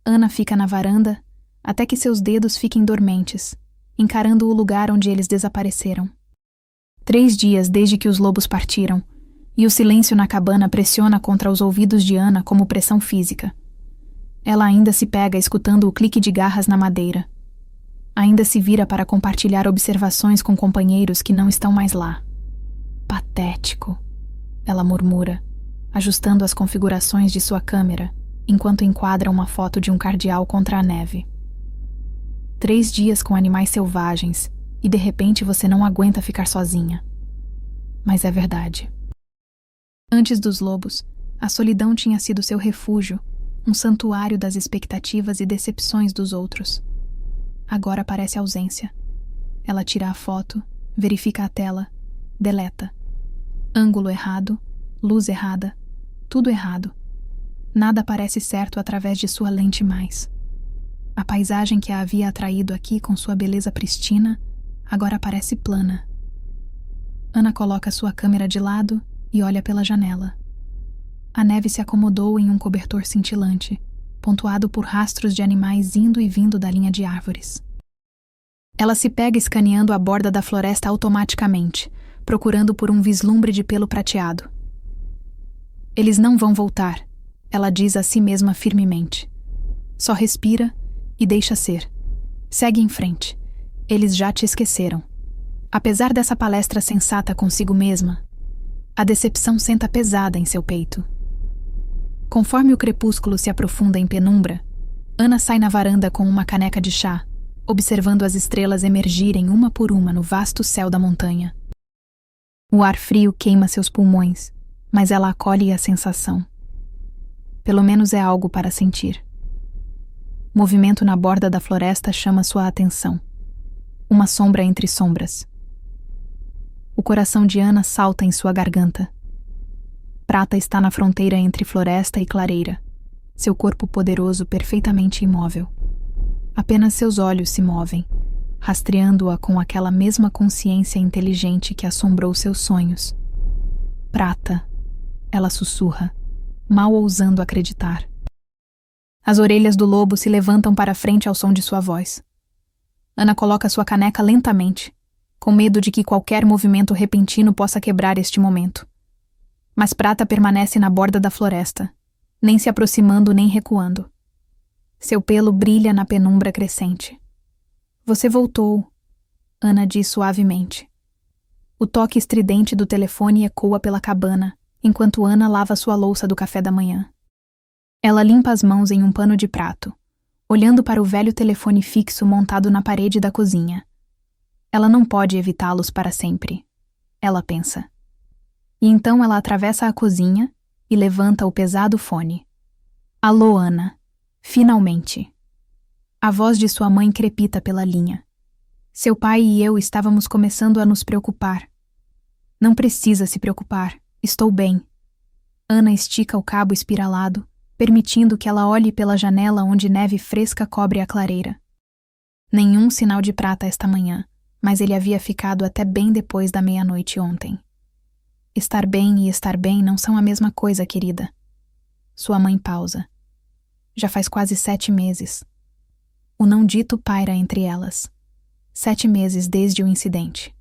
Ana fica na varanda até que seus dedos fiquem dormentes, encarando o lugar onde eles desapareceram. 3 dias desde que os lobos partiram, e o silêncio na cabana pressiona contra os ouvidos de Ana como pressão física. Ela ainda se pega escutando o clique de garras na madeira. Ainda se vira para compartilhar observações com companheiros que não estão mais lá. "Patético", ela murmura, ajustando as configurações de sua câmera, enquanto enquadra uma foto de um cardeal contra a neve. 3 dias com animais selvagens, e de repente você não aguenta ficar sozinha. Mas é verdade. Antes dos lobos, a solidão tinha sido seu refúgio, um santuário das expectativas e decepções dos outros. Agora parece ausência. Ela tira a foto, verifica a tela, deleta. Ângulo errado, luz errada, tudo errado. Nada parece certo através de sua lente mais. A paisagem que a havia atraído aqui com sua beleza pristina, agora parece plana. Ana coloca sua câmera de lado e olha pela janela. A neve se acomodou em um cobertor cintilante, pontuado por rastros de animais indo e vindo da linha de árvores. Ela se pega escaneando a borda da floresta automaticamente, procurando por um vislumbre de pelo prateado. "Eles não vão voltar", ela diz a si mesma firmemente. Só respira e deixa ser. Segue em frente. Eles já te esqueceram. Apesar dessa palestra sensata consigo mesma, a decepção senta pesada em seu peito. Conforme o crepúsculo se aprofunda em penumbra, Ana sai na varanda com uma caneca de chá, observando as estrelas emergirem uma por uma no vasto céu da montanha. O ar frio queima seus pulmões, mas ela acolhe a sensação. Pelo menos é algo para sentir. Movimento na borda da floresta chama sua atenção. Uma sombra entre sombras. O coração de Ana salta em sua garganta. Prata está na fronteira entre floresta e clareira, seu corpo poderoso perfeitamente imóvel. Apenas seus olhos se movem, rastreando-a com aquela mesma consciência inteligente que assombrou seus sonhos. "Prata", ela sussurra, mal ousando acreditar. As orelhas do lobo se levantam para frente ao som de sua voz. Ana coloca sua caneca lentamente, com medo de que qualquer movimento repentino possa quebrar este momento. Mas Prata permanece na borda da floresta, nem se aproximando nem recuando. Seu pelo brilha na penumbra crescente. Você voltou, Ana diz suavemente. O toque estridente do telefone ecoa pela cabana, enquanto Ana lava sua louça do café da manhã. Ela limpa as mãos em um pano de prato, olhando para o velho telefone fixo montado na parede da cozinha. Ela não pode evitá-los para sempre, ela pensa. E então ela atravessa a cozinha e levanta o pesado fone. Alô, Ana. Finalmente. A voz de sua mãe crepita pela linha. Seu pai e eu estávamos começando a nos preocupar. Não precisa se preocupar, estou bem. Ana estica o cabo espiralado, permitindo que ela olhe pela janela onde neve fresca cobre a clareira. Nenhum sinal de Prata esta manhã, mas ele havia ficado até bem depois da meia-noite ontem. Estar bem e estar bem não são a mesma coisa, querida. Sua mãe pausa. Já faz quase 7 meses. O não dito paira entre elas. 7 meses desde o incidente.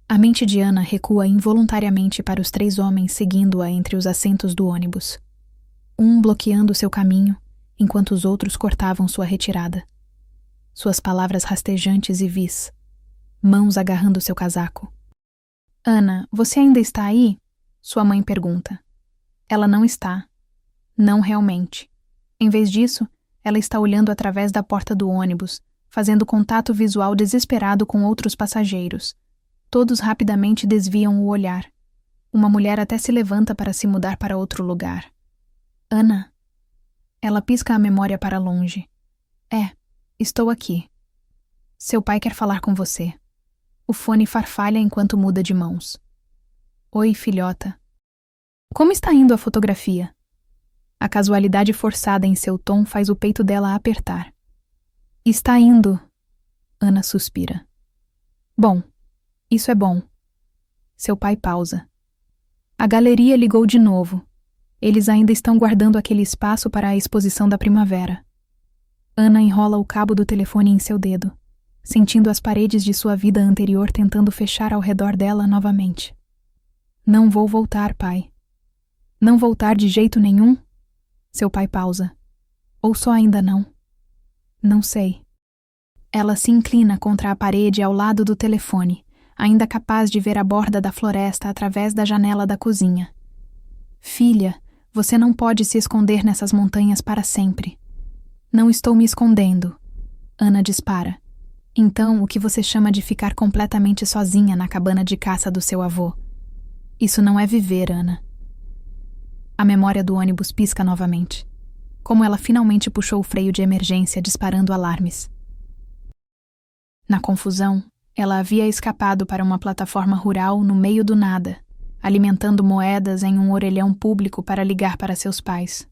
A mente de Ana recua involuntariamente para os 3 homens seguindo-a entre os assentos do ônibus. Um bloqueando seu caminho, enquanto os outros cortavam sua retirada. Suas palavras rastejantes e vis. Mãos agarrando seu casaco. Ana, você ainda está aí? Sua mãe pergunta. Ela não está. Não realmente. Em vez disso, ela está olhando através da porta do ônibus, fazendo contato visual desesperado com outros passageiros. Todos rapidamente desviam o olhar. Uma mulher até se levanta para se mudar para outro lugar. Ana. Ela pisca a memória para longe. Estou aqui. Seu pai quer falar com você. O fone farfalha enquanto muda de mãos. Oi, filhota. Como está indo a fotografia? A casualidade forçada em seu tom faz o peito dela apertar. Está indo. Ana suspira. Bom, isso é bom. Seu pai pausa. A galeria ligou de novo. Eles ainda estão guardando aquele espaço para a exposição da primavera. Ana enrola o cabo do telefone em seu dedo, sentindo as paredes de sua vida anterior tentando fechar ao redor dela novamente. Não vou voltar, pai. Não voltar de jeito nenhum? Seu pai pausa. Ou só ainda não? Não sei. Ela se inclina contra a parede ao lado do telefone, ainda capaz de ver a borda da floresta através da janela da cozinha. Filha, você não pode se esconder nessas montanhas para sempre. Não estou me escondendo. Ana dispara. Então, o que você chama de ficar completamente sozinha na cabana de caça do seu avô? Isso não é viver, Ana. A memória do ônibus pisca novamente. Como ela finalmente puxou o freio de emergência, disparando alarmes. Na confusão, ela havia escapado para uma plataforma rural no meio do nada, alimentando moedas em um orelhão público para ligar para seus pais.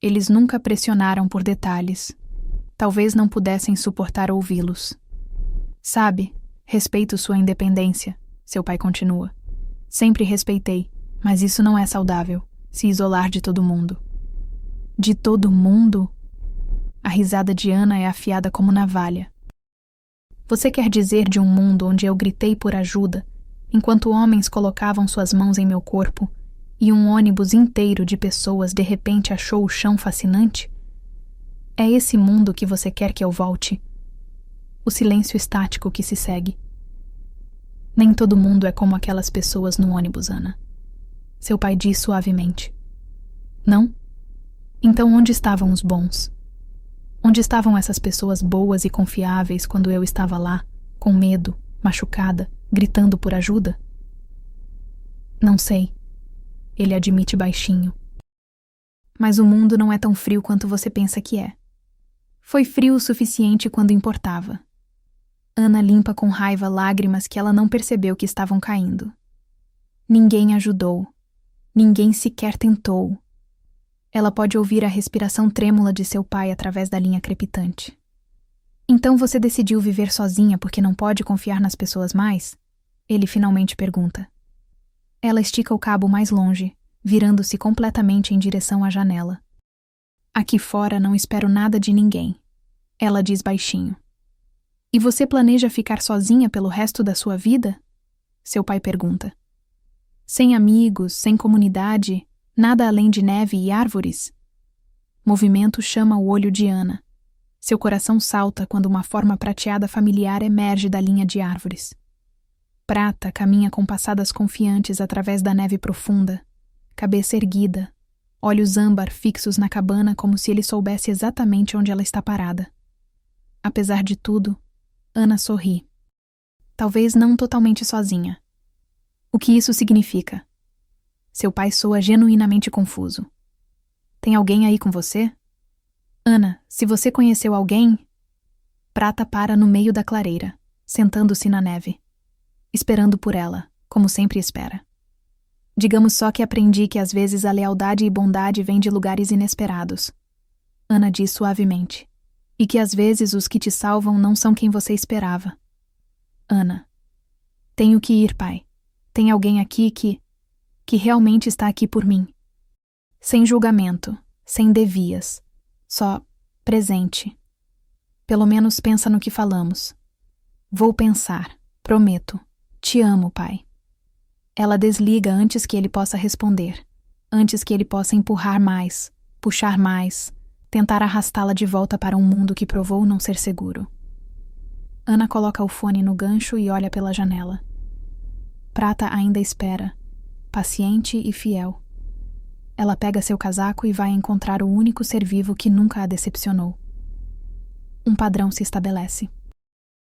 Eles nunca pressionaram por detalhes. Talvez não pudessem suportar ouvi-los. Sabe, respeito sua independência, seu pai continua. Sempre respeitei, mas isso não é saudável, se isolar de todo mundo. De todo mundo? A risada de Ana é afiada como navalha. Você quer dizer de um mundo onde eu gritei por ajuda, enquanto homens colocavam suas mãos em meu corpo, e um ônibus inteiro de pessoas de repente achou o chão fascinante? É esse mundo que você quer que eu volte? O silêncio estático que se segue. Nem todo mundo é como aquelas pessoas no ônibus, Ana. Seu pai diz suavemente. Não? Então onde estavam os bons? Onde estavam essas pessoas boas e confiáveis quando eu estava lá, com medo, machucada, gritando por ajuda? Não sei. Ele admite baixinho. Mas o mundo não é tão frio quanto você pensa que é. Foi frio o suficiente quando importava. Ana limpa com raiva lágrimas que ela não percebeu que estavam caindo. Ninguém ajudou. Ninguém sequer tentou. Ela pode ouvir a respiração trêmula de seu pai através da linha crepitante. Então você decidiu viver sozinha porque não pode confiar nas pessoas mais? Ele finalmente pergunta. Ela estica o cabo mais longe, virando-se completamente em direção à janela. Aqui fora não espero nada de ninguém, ela diz baixinho. E você planeja ficar sozinha pelo resto da sua vida? Seu pai pergunta. Sem amigos, sem comunidade, nada além de neve e árvores? Movimento chama o olho de Ana. Seu coração salta quando uma forma prateada familiar emerge da linha de árvores. Prata caminha com passadas confiantes através da neve profunda, cabeça erguida, olhos âmbar fixos na cabana como se ele soubesse exatamente onde ela está parada. Apesar de tudo, Ana sorri. Talvez não totalmente sozinha. O que isso significa? Seu pai soa genuinamente confuso. Tem alguém aí com você? Ana, se você conheceu alguém... Prata para no meio da clareira, sentando-se na neve, esperando por ela, como sempre espera. Digamos só que aprendi que às vezes a lealdade e bondade vêm de lugares inesperados. Ana diz suavemente. E que às vezes os que te salvam não são quem você esperava. Ana. Tenho que ir, pai. Tem alguém aqui que realmente está aqui por mim. Sem julgamento, sem devias. Só presente. Pelo menos pensa no que falamos. Vou pensar, prometo. Te amo, pai. Ela desliga antes que ele possa responder, antes que ele possa empurrar mais, puxar mais, tentar arrastá-la de volta para um mundo que provou não ser seguro. Ana coloca o fone no gancho e olha pela janela. Prata ainda espera, paciente e fiel. Ela pega seu casaco e vai encontrar o único ser vivo que nunca a decepcionou. Um padrão se estabelece.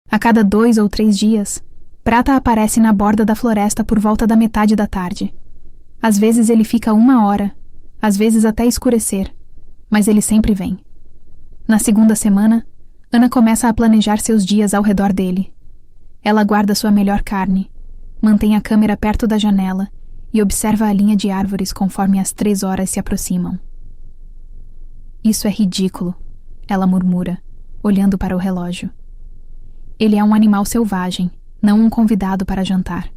A cada 2 ou 3 dias, Prata aparece na borda da floresta por volta da metade da tarde. Às vezes ele fica 1 hora, às vezes até escurecer, mas ele sempre vem. Na segunda semana, Ana começa a planejar seus dias ao redor dele. Ela guarda sua melhor carne, mantém a câmera perto da janela e observa a linha de árvores conforme as 3 horas se aproximam. Isso é ridículo, ela murmura, olhando para o relógio. Ele é um animal selvagem, não um convidado para jantar.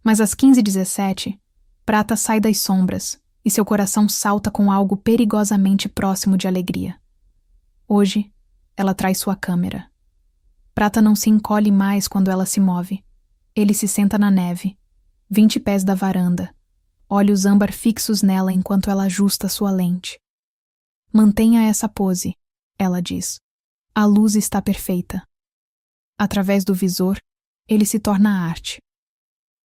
Mas às 15h17, Prata sai das sombras e seu coração salta com algo perigosamente próximo de alegria. Hoje, ela traz sua câmera. Prata não se encolhe mais quando ela se move. Ele se senta na neve, 20 pés da varanda, olhos âmbar fixos nela enquanto ela ajusta sua lente. Mantenha essa pose, ela diz. A luz está perfeita. Através do visor, ele se torna arte.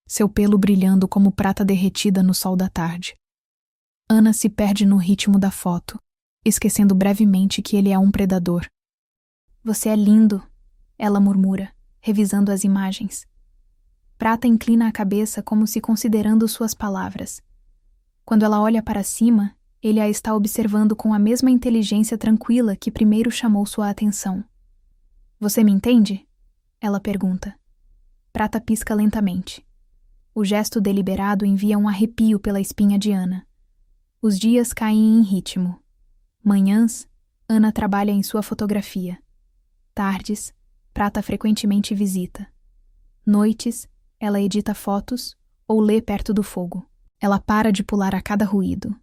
Seu pelo brilhando como prata derretida no sol da tarde. Ana se perde no ritmo da foto, esquecendo brevemente que ele é um predador. Você é lindo, ela murmura, revisando as imagens. Prata inclina a cabeça como se considerando suas palavras. Quando ela olha para cima, ele a está observando com a mesma inteligência tranquila que primeiro chamou sua atenção. Você me entende? Ela pergunta. Prata pisca lentamente. O gesto deliberado envia um arrepio pela espinha de Ana. Os dias caem em ritmo. Manhãs, Ana trabalha em sua fotografia. Tardes, Prata frequentemente visita. Noites, ela edita fotos ou lê perto do fogo. Ela para de pular a cada ruído.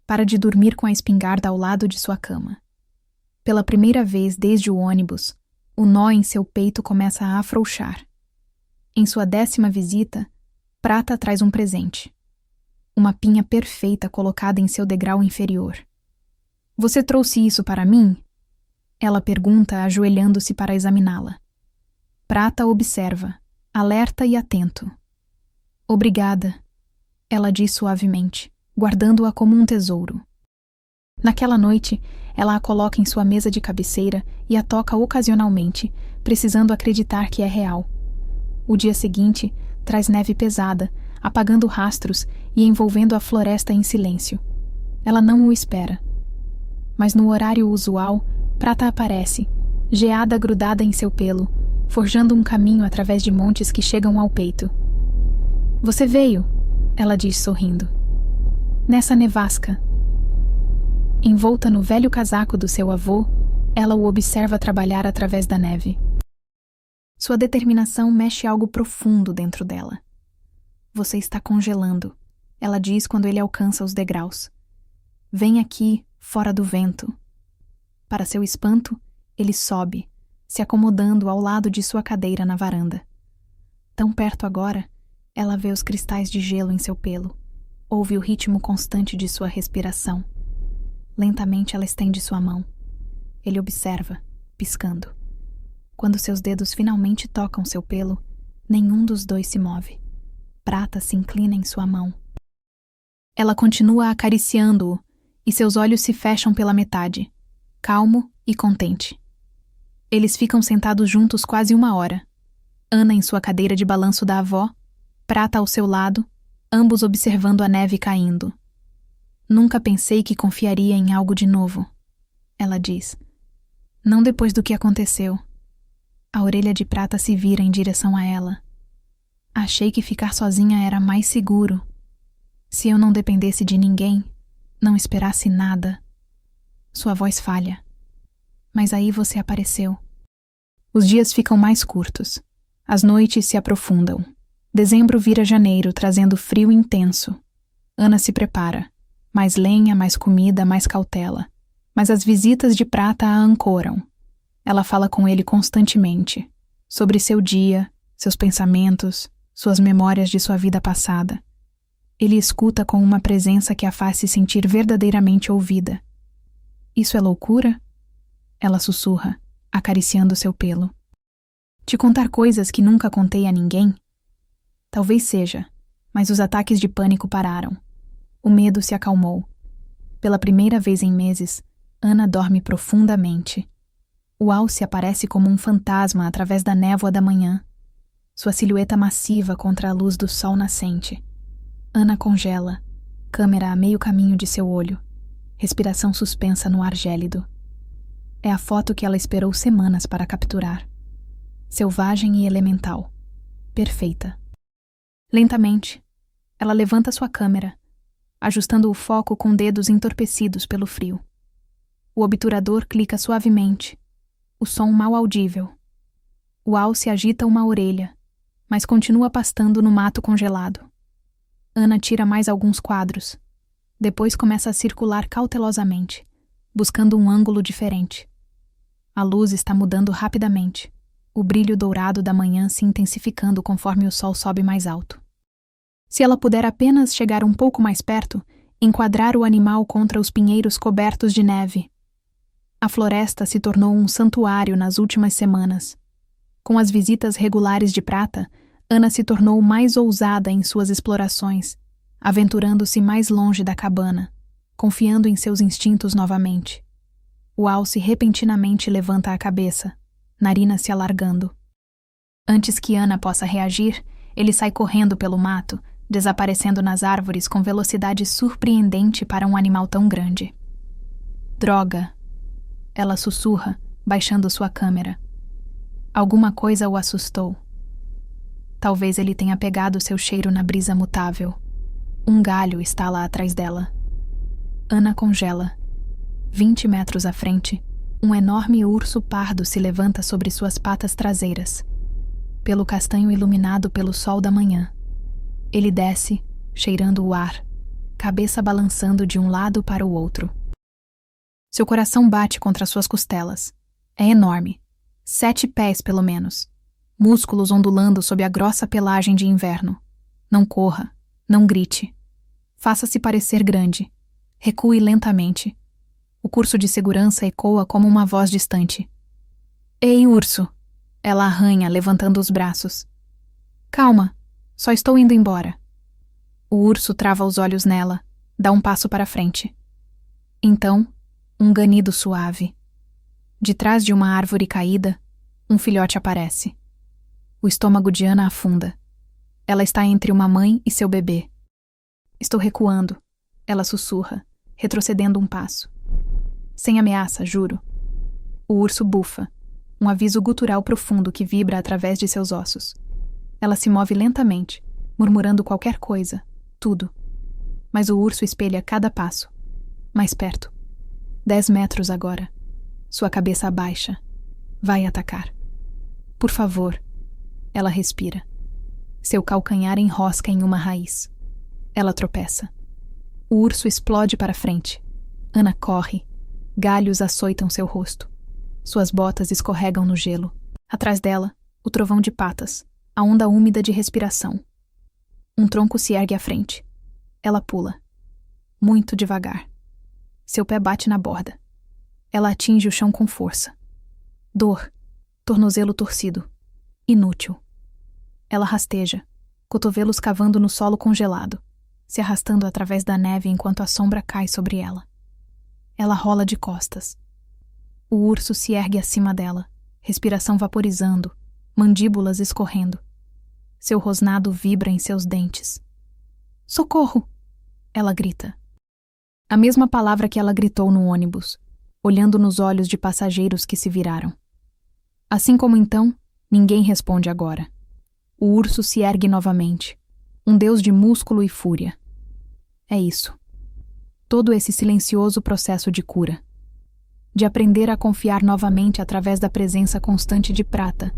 Para de dormir com a espingarda ao lado de sua cama. Pela primeira vez desde o ônibus, o nó em seu peito começa a afrouxar. Em sua 10ª visita, Prata traz um presente. Uma pinha perfeita colocada em seu degrau inferior. Você trouxe isso para mim? Ela pergunta, ajoelhando-se para examiná-la. Prata observa, alerta e atento. Obrigada, ela diz suavemente, guardando-a como um tesouro. Naquela noite, ela a coloca em sua mesa de cabeceira e a toca ocasionalmente, precisando acreditar que é real. O dia seguinte traz neve pesada, apagando rastros e envolvendo a floresta em silêncio. Ela não o espera. Mas no horário usual, Prata aparece, geada grudada em seu pelo, forjando um caminho através de montes que chegam ao peito. Você veio, ela diz sorrindo. Nessa nevasca. Envolta no velho casaco do seu avô, ela o observa trabalhar através da neve. Sua determinação mexe algo profundo dentro dela. Você está congelando, ela diz quando ele alcança os degraus. Vem aqui, fora do vento. Para seu espanto, ele sobe, se acomodando ao lado de sua cadeira na varanda. Tão perto agora, ela vê os cristais de gelo em seu pelo, ouve o ritmo constante de sua respiração. Lentamente ela estende sua mão. Ele observa, piscando. Quando seus dedos finalmente tocam seu pelo, nenhum dos dois se move. Prata se inclina em sua mão. Ela continua acariciando-o e seus olhos se fecham pela metade, calmo e contente. Eles ficam sentados juntos quase 1 hora. Ana em sua cadeira de balanço da avó, Prata ao seu lado, ambos observando a neve caindo. Nunca pensei que confiaria em algo de novo, ela diz. Não depois do que aconteceu. A orelha de Prata se vira em direção a ela. Achei que ficar sozinha era mais seguro. Se eu não dependesse de ninguém, não esperasse nada. Sua voz falha. Mas aí você apareceu. Os dias ficam mais curtos. As noites se aprofundam. Dezembro vira janeiro, trazendo frio intenso. Ana se prepara. Mais lenha, mais comida, mais cautela. Mas as visitas de Prata a ancoram. Ela fala com ele constantemente. Sobre seu dia, seus pensamentos, suas memórias de sua vida passada. Ele escuta com uma presença que a faz se sentir verdadeiramente ouvida. Isso é loucura? Ela sussurra, acariciando seu pelo. Te contar coisas que nunca contei a ninguém? Talvez seja, mas os ataques de pânico pararam. O medo se acalmou. Pela primeira vez em meses, Ana dorme profundamente. O Alce aparece como um fantasma através da névoa da manhã. Sua silhueta massiva contra a luz do sol nascente. Ana congela, câmera a meio caminho de seu olho, respiração suspensa no ar gélido. É a foto que ela esperou semanas para capturar. Selvagem e elemental. Perfeita. Lentamente, ela levanta sua câmera, ajustando o foco com dedos entorpecidos pelo frio. O obturador clica suavemente, o som mal audível. O alce agita uma orelha, mas continua pastando no mato congelado. Ana tira mais alguns quadros. Depois começa a circular cautelosamente, buscando um ângulo diferente. A luz está mudando rapidamente, o brilho dourado da manhã se intensificando conforme o sol sobe mais alto. Se ela puder apenas chegar um pouco mais perto, enquadrar o animal contra os pinheiros cobertos de neve. A floresta se tornou um santuário nas últimas semanas. Com as visitas regulares de Prata, Ana se tornou mais ousada em suas explorações, aventurando-se mais longe da cabana, confiando em seus instintos novamente. O alce repentinamente levanta a cabeça, narina se alargando. Antes que Ana possa reagir, ele sai correndo pelo mato, desaparecendo nas árvores com velocidade surpreendente para um animal tão grande. Droga! Ela sussurra, baixando sua câmera. Alguma coisa o assustou. Talvez ele tenha pegado seu cheiro na brisa mutável. Um galho está lá atrás dela. Ana congela. 20 metros à frente, um enorme urso pardo se levanta sobre suas patas traseiras. Pelo castanho iluminado pelo sol da manhã. Ele desce, cheirando o ar, cabeça balançando de um lado para o outro. Seu coração bate contra suas costelas. É enorme. 7 pés, pelo menos. Músculos ondulando sob a grossa pelagem de inverno. Não corra, não grite. Faça-se parecer grande. Recue lentamente. O curso de segurança ecoa como uma voz distante. Ei, urso! Ela arranha, levantando os braços. Calma, só estou indo embora. O urso trava os olhos nela, dá um passo para frente. Então, um ganido suave. De trás de uma árvore caída, um filhote aparece. O estômago de Ana afunda. Ela está entre uma mãe e seu bebê. Estou recuando, ela sussurra, retrocedendo um passo. Sem ameaça, juro. O urso bufa, um aviso gutural profundo que vibra através de seus ossos. Ela se move lentamente, murmurando qualquer coisa, tudo. Mas o urso espelha cada passo. Mais perto. 10 metros agora. Sua cabeça abaixa. Vai atacar. Por favor. Ela respira. Seu calcanhar enrosca em uma raiz. Ela tropeça. O urso explode para frente. Ana corre. Galhos açoitam seu rosto. Suas botas escorregam no gelo. Atrás dela, o trovão de patas, a onda úmida de respiração. Um tronco se ergue à frente. Ela pula. Muito devagar. Seu pé bate na borda. Ela atinge o chão com força. Dor. Tornozelo torcido. Inútil. Ela rasteja, cotovelos cavando no solo congelado, se arrastando através da neve enquanto a sombra cai sobre ela. Ela rola de costas. O urso se ergue acima dela, respiração vaporizando, mandíbulas escorrendo. Seu rosnado vibra em seus dentes. Socorro! Ela grita. A mesma palavra que ela gritou no ônibus, olhando nos olhos de passageiros que se viraram. Assim como então, ninguém responde agora. O urso se ergue novamente, um deus de músculo e fúria. É isso. Todo esse silencioso processo de cura. De aprender a confiar novamente através da presença constante de Prata.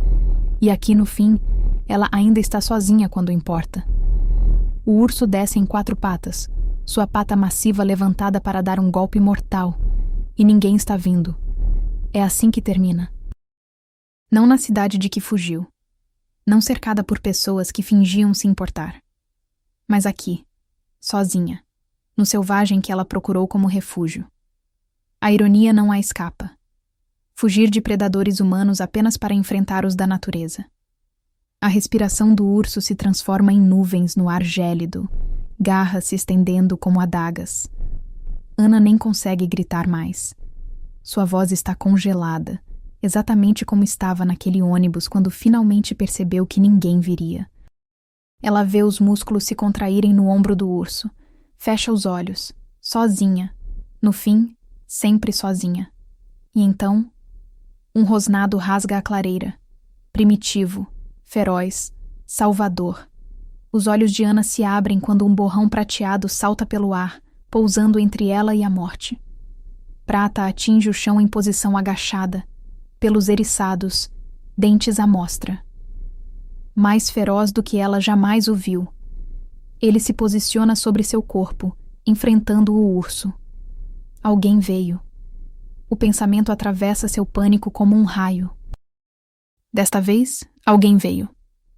E aqui no fim, ela ainda está sozinha quando importa. O urso desce em 4 patas, sua pata massiva levantada para dar um golpe mortal. E ninguém está vindo. É assim que termina. Não na cidade de que fugiu. Não cercada por pessoas que fingiam se importar. Mas aqui, sozinha, no selvagem que ela procurou como refúgio. A ironia não a escapa. Fugir de predadores humanos apenas para enfrentar os da natureza. A respiração do urso se transforma em nuvens no ar gélido, garras se estendendo como adagas. Ana nem consegue gritar mais. Sua voz está congelada, exatamente como estava naquele ônibus quando finalmente percebeu que ninguém viria. Ela vê os músculos se contraírem no ombro do urso, fecha os olhos, sozinha, no fim, sempre sozinha. E então, um rosnado rasga a clareira, primitivo, feroz, salvador. Os olhos de Ana se abrem quando um borrão prateado salta pelo ar, pousando entre ela e a morte. Prata atinge o chão em posição agachada, pelos eriçados, dentes à mostra. Mais feroz do que ela jamais o viu. Ele se posiciona sobre seu corpo, enfrentando o urso. Alguém veio. O pensamento atravessa seu pânico como um raio. Desta vez, alguém veio.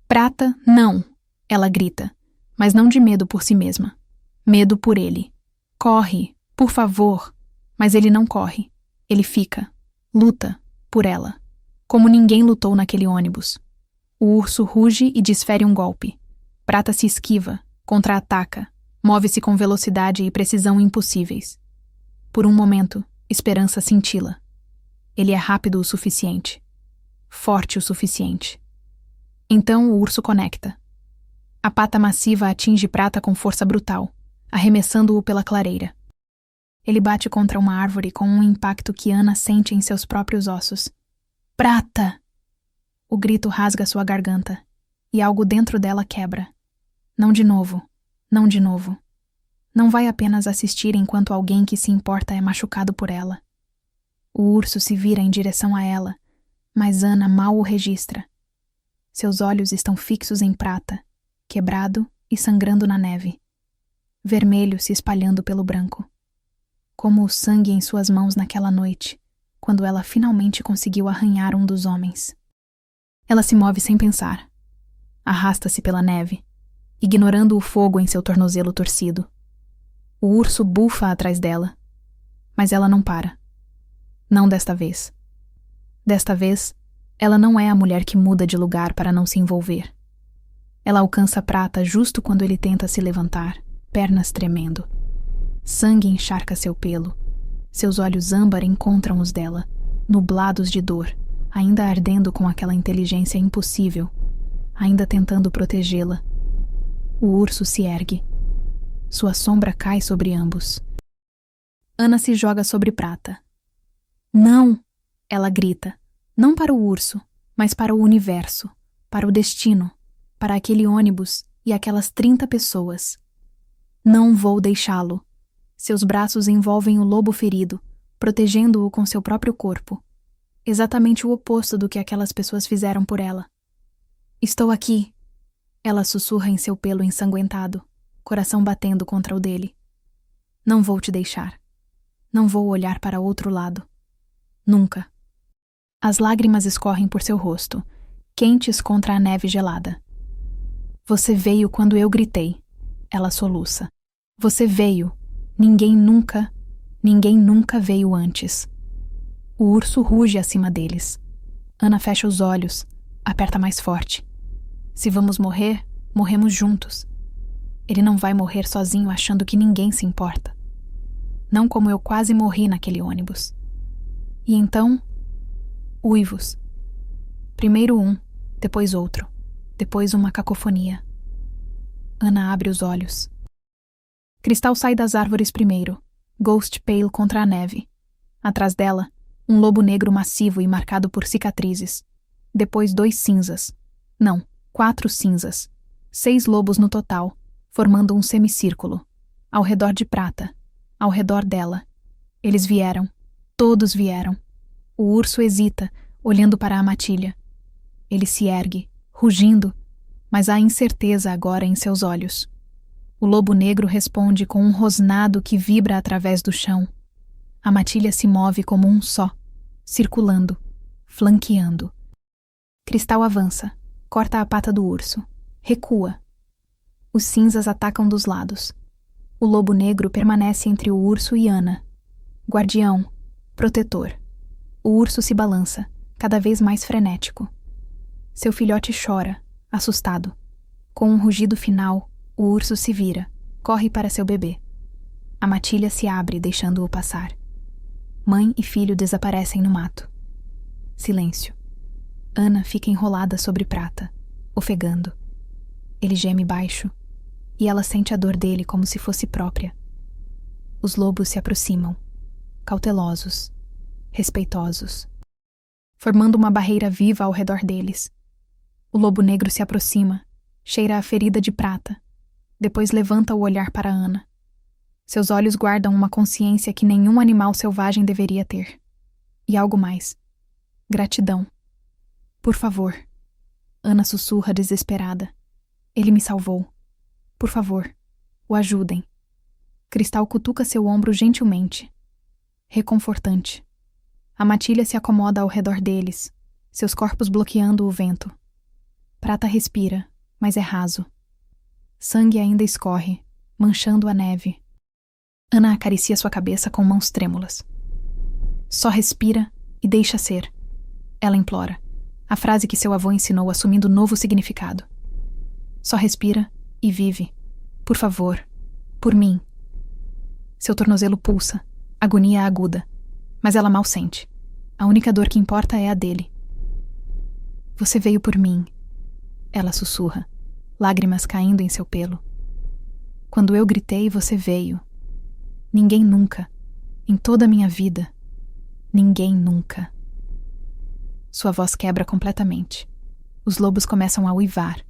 Prata, não! Ela grita, mas não de medo por si mesma. Medo por ele. Corre, por favor! Mas ele não corre. Ele fica. Luta. Por ela, como ninguém lutou naquele ônibus. O urso ruge e desfere um golpe. Prata se esquiva, contra-ataca, move-se com velocidade e precisão impossíveis. Por um momento, esperança cintila. Ele é rápido o suficiente. Forte o suficiente. Então o urso conecta. A pata massiva atinge Prata com força brutal, arremessando-o pela clareira. Ele bate contra uma árvore com um impacto que Ana sente em seus próprios ossos. Prata! O grito rasga sua garganta, e algo dentro dela quebra. Não de novo, não de novo. Não vai apenas assistir enquanto alguém que se importa é machucado por ela. O urso se vira em direção a ela, mas Ana mal o registra. Seus olhos estão fixos em Prata, quebrado e sangrando na neve. Vermelho se espalhando pelo branco. Como o sangue em suas mãos naquela noite, quando ela finalmente conseguiu arranhar um dos homens. Ela se move sem pensar. Arrasta-se pela neve, ignorando o fogo em seu tornozelo torcido. O urso bufa atrás dela, mas ela não para. Não desta vez. Desta vez, ela não é a mulher que muda de lugar para não se envolver. Ela alcança Prata justo quando ele tenta se levantar, pernas tremendo. Sangue encharca seu pelo. Seus olhos âmbar encontram os dela, nublados de dor, ainda ardendo com aquela inteligência impossível, ainda tentando protegê-la. O urso se ergue. Sua sombra cai sobre ambos. Ana se joga sobre Prata. Não! Ela grita. Não para o urso, mas para o universo, para o destino, para aquele ônibus e aquelas 30 pessoas. Não vou deixá-lo. Seus braços envolvem o lobo ferido, protegendo-o com seu próprio corpo. Exatamente o oposto do que aquelas pessoas fizeram por ela. Estou aqui. Ela sussurra em seu pelo ensanguentado, coração batendo contra o dele. Não vou te deixar. Não vou olhar para outro lado. Nunca. As lágrimas escorrem por seu rosto, quentes contra a neve gelada. Você veio quando eu gritei. Ela soluça. Você veio. Ninguém nunca veio antes. O urso ruge acima deles. Ana fecha os olhos, aperta mais forte. Se vamos morrer, morremos juntos. Ele não vai morrer sozinho achando que ninguém se importa. Não como eu quase morri naquele ônibus. E então, uivos. Primeiro um, depois outro, depois uma cacofonia. Ana abre os olhos. Cristal sai das árvores primeiro, Ghost Pale contra a neve. Atrás dela, um lobo negro massivo e marcado por cicatrizes. Depois 2 cinzas. Não, 4 cinzas. 6 lobos no total, formando um semicírculo. Ao redor de Prata. Ao redor dela. Eles vieram. Todos vieram. O urso hesita, olhando para a matilha. Ele se ergue, rugindo, mas há incerteza agora em seus olhos. O lobo negro responde com um rosnado que vibra através do chão. A matilha se move como um só, circulando, flanqueando. Cristal avança, corta a pata do urso, recua. Os cinzas atacam dos lados. O lobo negro permanece entre o urso e Ana. Guardião, protetor. O urso se balança, cada vez mais frenético. Seu filhote chora, assustado. Com um rugido final, o urso se vira, corre para seu bebê. A matilha se abre, deixando-o passar. Mãe e filho desaparecem no mato. Silêncio. Ana fica enrolada sobre Prata, ofegando. Ele geme baixo, e ela sente a dor dele como se fosse própria. Os lobos se aproximam, cautelosos, respeitosos, formando uma barreira viva ao redor deles. O lobo negro se aproxima, cheira a ferida de Prata, depois levanta o olhar para Ana. Seus olhos guardam uma consciência que nenhum animal selvagem deveria ter. E algo mais. Gratidão. Por favor. Ana sussurra desesperada. Ele me salvou. Por favor, o ajudem. Cristal cutuca seu ombro gentilmente. Reconfortante. A matilha se acomoda ao redor deles, seus corpos bloqueando o vento. Prata respira, mas é raso. Sangue ainda escorre, manchando a neve. Ana acaricia sua cabeça com mãos trêmulas. Só respira e deixa ser. Ela implora, a frase que seu avô ensinou assumindo novo significado. Só respira e vive. Por favor, por mim. Seu tornozelo pulsa, agonia aguda, mas ela mal sente. A única dor que importa é a dele. Você veio por mim, ela sussurra, lágrimas caindo em seu pelo. Quando eu gritei, você veio. Ninguém nunca, em toda a minha vida, ninguém nunca. Sua voz quebra completamente. Os lobos começam a uivar.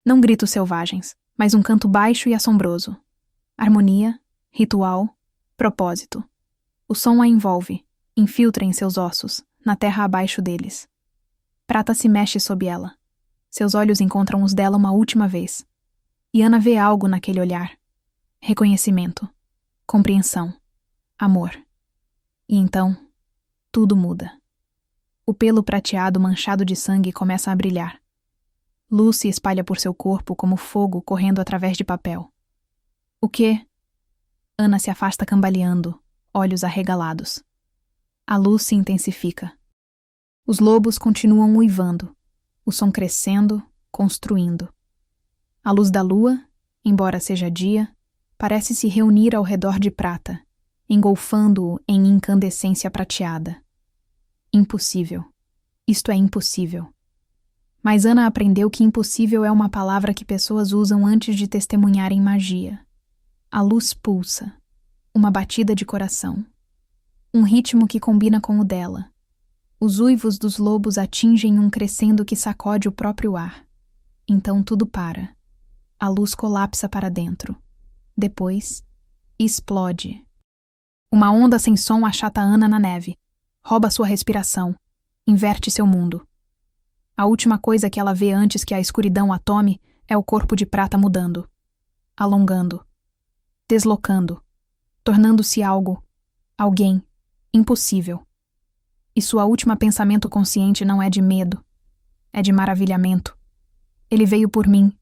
Não gritos selvagens, mas um canto baixo e assombroso. Harmonia, ritual, propósito. O som a envolve, infiltra em seus ossos, na terra abaixo deles. Prata se mexe sob ela. Seus olhos encontram os dela uma última vez. E Ana vê algo naquele olhar. Reconhecimento, compreensão, amor. E então, tudo muda. O pelo prateado manchado de sangue começa a brilhar. Luz se espalha por seu corpo como fogo correndo através de papel. O quê? Ana se afasta cambaleando, olhos arregalados. A luz se intensifica. Os lobos continuam uivando, o som crescendo, construindo. A luz da lua, embora seja dia, parece se reunir ao redor de Prata, engolfando-o em incandescência prateada. Impossível. Isto é impossível. Mas Ana aprendeu que impossível é uma palavra que pessoas usam antes de testemunharem magia. A luz pulsa. Uma batida de coração. Um ritmo que combina com o dela. Os uivos dos lobos atingem um crescendo que sacode o próprio ar. Então tudo para. A luz colapsa para dentro. Depois, explode. Uma onda sem som achata Ana na neve. Rouba sua respiração. Inverte seu mundo. A última coisa que ela vê antes que a escuridão a tome é o corpo de Prata mudando. Alongando. Deslocando. tornando-se algo, alguém, impossível. E sua última pensamento consciente não é de medo, é de maravilhamento. Ele veio por mim,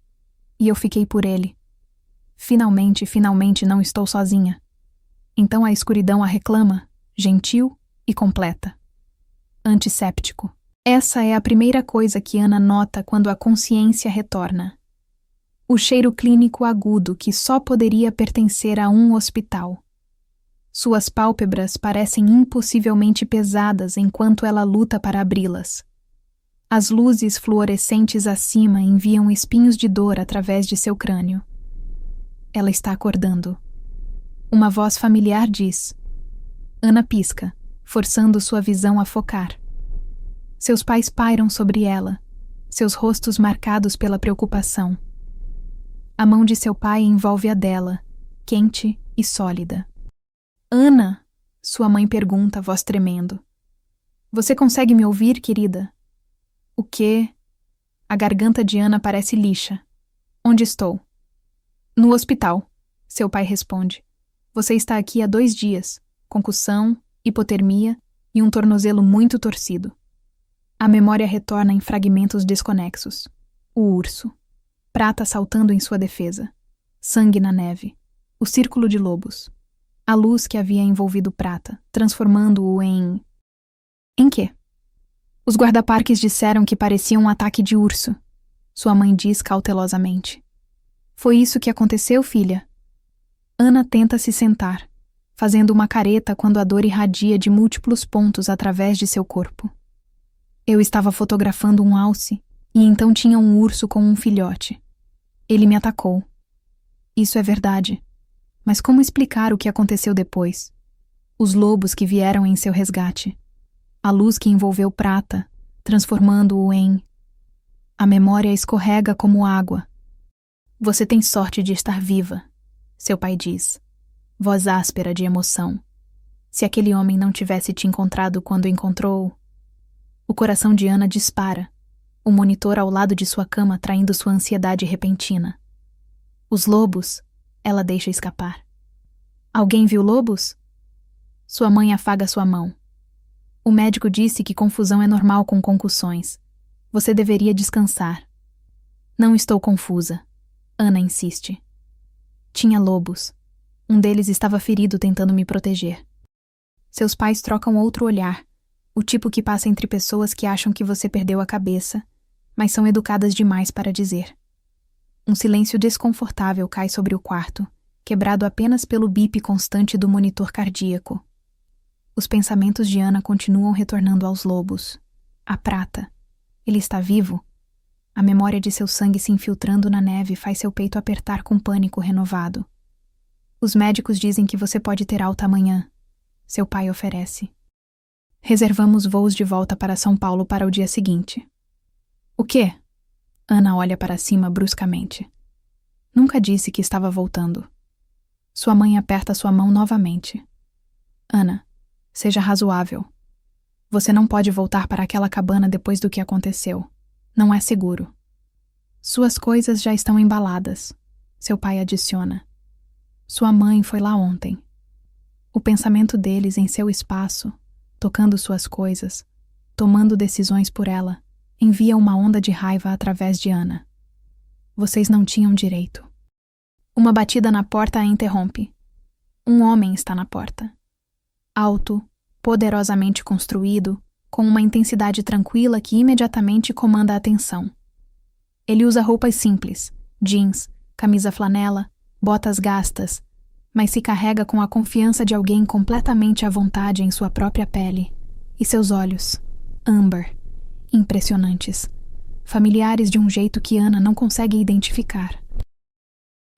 e eu fiquei por ele. Finalmente não estou sozinha. Então a escuridão a reclama, gentil e completa. Antisséptico. Essa é a primeira coisa que Ana nota quando a consciência retorna. O cheiro clínico agudo que só poderia pertencer a um hospital. Suas pálpebras parecem impossivelmente pesadas enquanto ela luta para abri-las. As luzes fluorescentes acima enviam espinhos de dor através de seu crânio. Ela está acordando. Uma voz familiar diz. Ana pisca, forçando sua visão a focar. Seus pais pairam sobre ela, seus rostos marcados pela preocupação. A mão de seu pai envolve a dela, quente e sólida. Ana, sua mãe pergunta, voz tremendo. Você consegue me ouvir, querida? O quê? A garganta de Ana parece lixa. Onde estou? No hospital, seu pai responde. Você está aqui há 2 dias, concussão, hipotermia e um tornozelo muito torcido. A memória retorna em fragmentos desconexos. O urso. Prata saltando em sua defesa. Sangue na neve. O círculo de lobos. A luz que havia envolvido Prata, transformando-o em... Em quê? Os guarda-parques disseram que parecia um ataque de urso. Sua mãe diz cautelosamente. Foi isso que aconteceu, filha? Ana tenta se sentar, fazendo uma careta quando a dor irradia de múltiplos pontos através de seu corpo. Eu estava fotografando um alce, e então tinha um urso com um filhote. Ele me atacou. Isso é verdade. Mas como explicar o que aconteceu depois? Os lobos que vieram em seu resgate. A luz que envolveu Prata, transformando-o em... A memória escorrega como água. Você tem sorte de estar viva, seu pai diz. Voz áspera de emoção. Se aquele homem não tivesse te encontrado quando encontrou... O coração de Ana dispara, o monitor ao lado de sua cama traindo sua ansiedade repentina. Os lobos, ela deixa escapar. Alguém viu lobos? Sua mãe afaga sua mão. O médico disse que confusão é normal com concussões. Você deveria descansar. Não estou confusa. Ana insiste. Tinha lobos. Um deles estava ferido tentando me proteger. Seus pais trocam outro olhar. O tipo que passa entre pessoas que acham que você perdeu a cabeça, mas são educadas demais para dizer. Um silêncio desconfortável cai sobre o quarto, quebrado apenas pelo bip constante do monitor cardíaco. Os pensamentos de Ana continuam retornando aos lobos. A Prata. Ele está vivo? A memória de seu sangue se infiltrando na neve faz seu peito apertar com pânico renovado. Os médicos dizem que você pode ter alta amanhã. Seu pai oferece. Reservamos voos de volta para São Paulo para o dia seguinte. O quê? Ana olha para cima bruscamente. Nunca disse que estava voltando. Sua mãe aperta sua mão novamente. Ana, seja razoável. Você não pode voltar para aquela cabana depois do que aconteceu. Não é seguro. Suas coisas já estão embaladas, seu pai adiciona. Sua mãe foi lá ontem. O pensamento deles em seu espaço, tocando suas coisas, tomando decisões por ela, envia uma onda de raiva através de Ana. Vocês não tinham direito. Uma batida na porta a interrompe. Um homem está na porta. Alto, poderosamente construído, com uma intensidade tranquila que imediatamente comanda a atenção. Ele usa roupas simples, jeans, camisa flanela, botas gastas, mas se carrega com a confiança de alguém completamente à vontade em sua própria pele. E seus olhos, âmbar, impressionantes, familiares de um jeito que Ana não consegue identificar.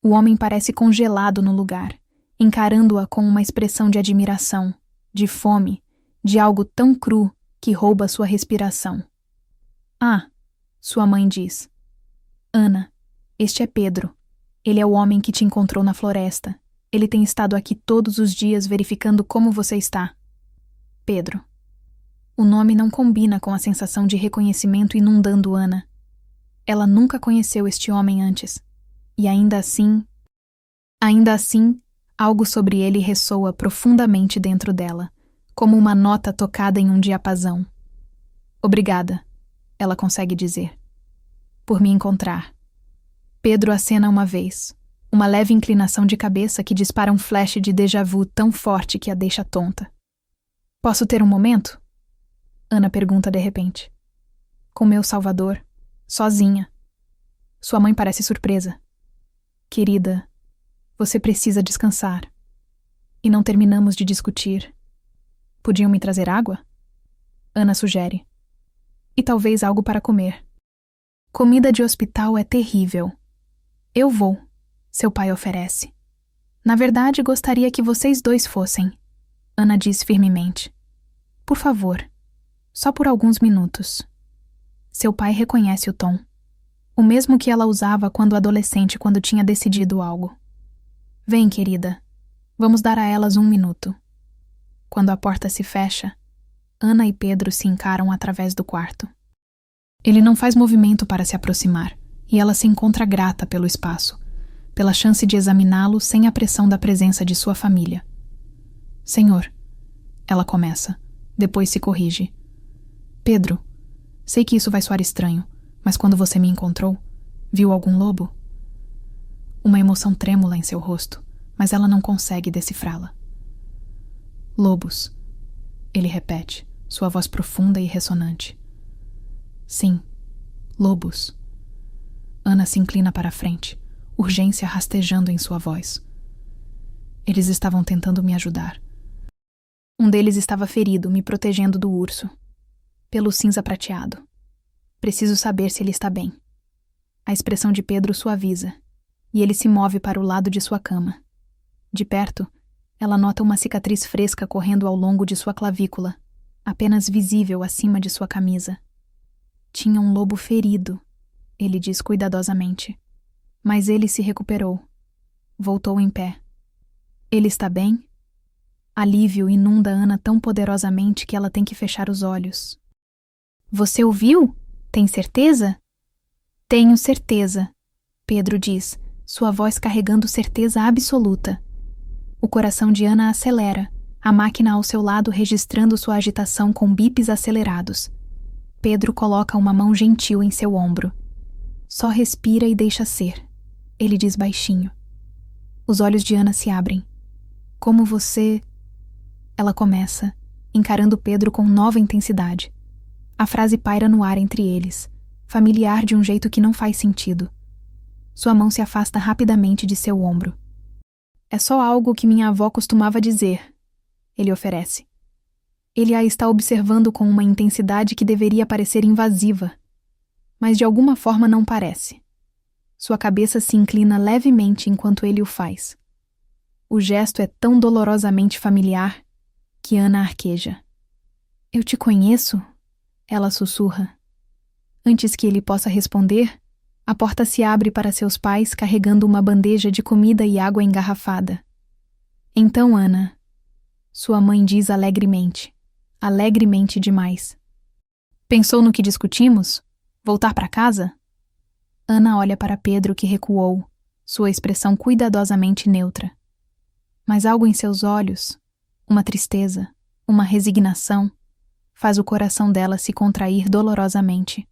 O homem parece congelado no lugar, encarando-a com uma expressão de admiração, de fome, de algo tão cru que rouba sua respiração. Ah, sua mãe diz. Ana, este é Pedro. Ele é o homem que te encontrou na floresta. Ele tem estado aqui todos os dias verificando como você está. Pedro. O nome não combina com a sensação de reconhecimento inundando Ana. Ela nunca conheceu este homem antes. E ainda assim, Algo sobre ele ressoa profundamente dentro dela, como uma nota tocada em um diapasão. Obrigada, ela consegue dizer, por me encontrar. Pedro acena uma vez, uma leve inclinação de cabeça que dispara um flash de déjà-vu tão forte que a deixa tonta. Posso ter um momento? Ana pergunta de repente. Com meu salvador, sozinha. Sua mãe parece surpresa. Querida, você precisa descansar. E não terminamos de discutir. Podiam me trazer água? Ana sugere. E talvez algo para comer. Comida de hospital é terrível. Eu vou, seu pai oferece. Na verdade, gostaria que vocês dois fossem. Ana diz firmemente. Por favor, só por alguns minutos. Seu pai reconhece o tom. O mesmo que ela usava quando adolescente, quando tinha decidido algo. Vem, querida. Vamos dar a elas 1 minuto. Quando a porta se fecha, Ana e Pedro se encaram através do quarto. Ele não faz movimento para se aproximar, e ela se encontra grata pelo espaço, pela chance de examiná-lo sem a pressão da presença de sua família. Senhor, ela começa, depois se corrige. Pedro, sei que isso vai soar estranho, mas quando você me encontrou, viu algum lobo? Uma emoção trêmula em seu rosto, mas ela não consegue decifrá-la. Lobos, ele repete, sua voz profunda e ressonante. Sim, lobos. Ana se inclina para a frente, urgência rastejando em sua voz. Eles estavam tentando me ajudar. Um deles estava ferido, me protegendo do urso. Pelo cinza prateado. Preciso saber se ele está bem. A expressão de Pedro suaviza, e ele se move para o lado de sua cama. De perto, ela nota uma cicatriz fresca correndo ao longo de sua clavícula, apenas visível acima de sua camisa. Tinha um lobo ferido, ele diz cuidadosamente. Mas ele se recuperou. Voltou em pé. Ele está bem? Alívio inunda Ana tão poderosamente que ela tem que fechar os olhos. Você ouviu? Tem certeza? Tenho certeza, Pedro diz, sua voz carregando certeza absoluta. O coração de Ana acelera, a máquina ao seu lado registrando sua agitação com bips acelerados. Pedro coloca uma mão gentil em seu ombro. Só respira e deixa ser, ele diz baixinho. Os olhos de Ana se abrem. Como você... Ela começa, encarando Pedro com nova intensidade. A frase paira no ar entre eles, familiar de um jeito que não faz sentido. Sua mão se afasta rapidamente de seu ombro. É só algo que minha avó costumava dizer, ele oferece. Ele a está observando com uma intensidade que deveria parecer invasiva, mas de alguma forma não parece. Sua cabeça se inclina levemente enquanto ele o faz. O gesto é tão dolorosamente familiar que Ana arqueja. Eu te conheço? Ela sussurra. Antes que ele possa responder, a porta se abre para seus pais carregando uma bandeja de comida e água engarrafada. Então, Ana, sua mãe diz alegremente demais. Pensou no que discutimos? Voltar para casa? Ana olha para Pedro que recuou, sua expressão cuidadosamente neutra. Mas algo em seus olhos, uma tristeza, uma resignação, faz o coração dela se contrair dolorosamente.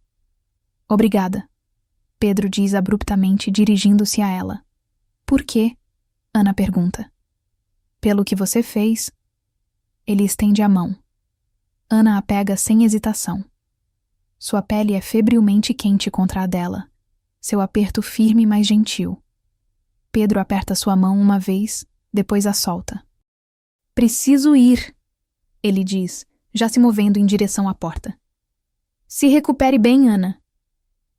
Obrigada, Pedro diz abruptamente dirigindo-se a ela. Por quê? Ana pergunta. Pelo que você fez. Ele estende a mão. Ana a pega sem hesitação. Sua pele é febrilmente quente contra a dela, seu aperto firme mas gentil. Pedro aperta sua mão uma vez, depois a solta. Preciso ir, ele diz, já se movendo em direção à porta. Se recupere bem, Ana.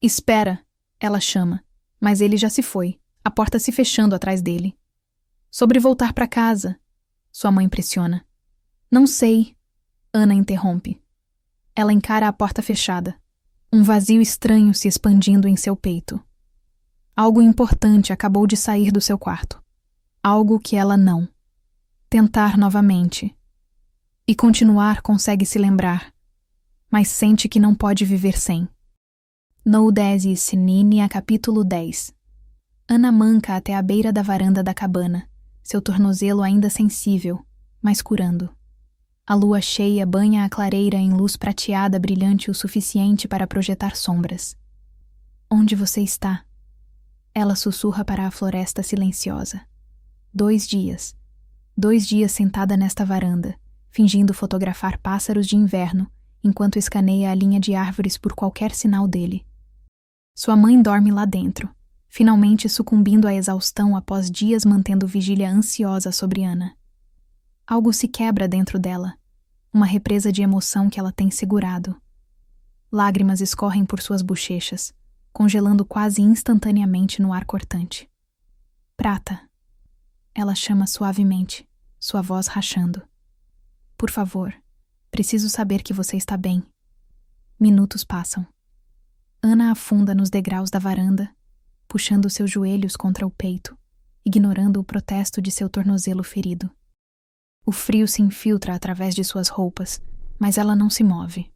Espera, ela chama, mas ele já se foi, a porta se fechando atrás dele. Sobre voltar para casa, sua mãe pressiona. Não sei, Ana interrompe. Ela encara a porta fechada, um vazio estranho se expandindo em seu peito. Algo importante acabou de sair do seu quarto. Algo que ela não. Tentar novamente. E continuar consegue se lembrar, mas sente que não pode viver sem. No 10 Sinine, capítulo 10. Ana manca até a beira da varanda da cabana, seu tornozelo ainda sensível, mas curando. A lua cheia banha a clareira em luz prateada brilhante o suficiente para projetar sombras. Onde você está? Ela sussurra para a floresta silenciosa. 2 dias. 2 dias sentada nesta varanda, fingindo fotografar pássaros de inverno, enquanto escaneia a linha de árvores por qualquer sinal dele. Sua mãe dorme lá dentro, finalmente sucumbindo à exaustão após dias mantendo vigília ansiosa sobre Ana. Algo se quebra dentro dela, uma represa de emoção que ela tem segurado. Lágrimas escorrem por suas bochechas, congelando quase instantaneamente no ar cortante. Prata. Ela chama suavemente, sua voz rachando. Por favor, preciso saber que você está bem. Minutos passam. Ana afunda nos degraus da varanda, puxando seus joelhos contra o peito, ignorando o protesto de seu tornozelo ferido. O frio se infiltra através de suas roupas, mas ela não se move.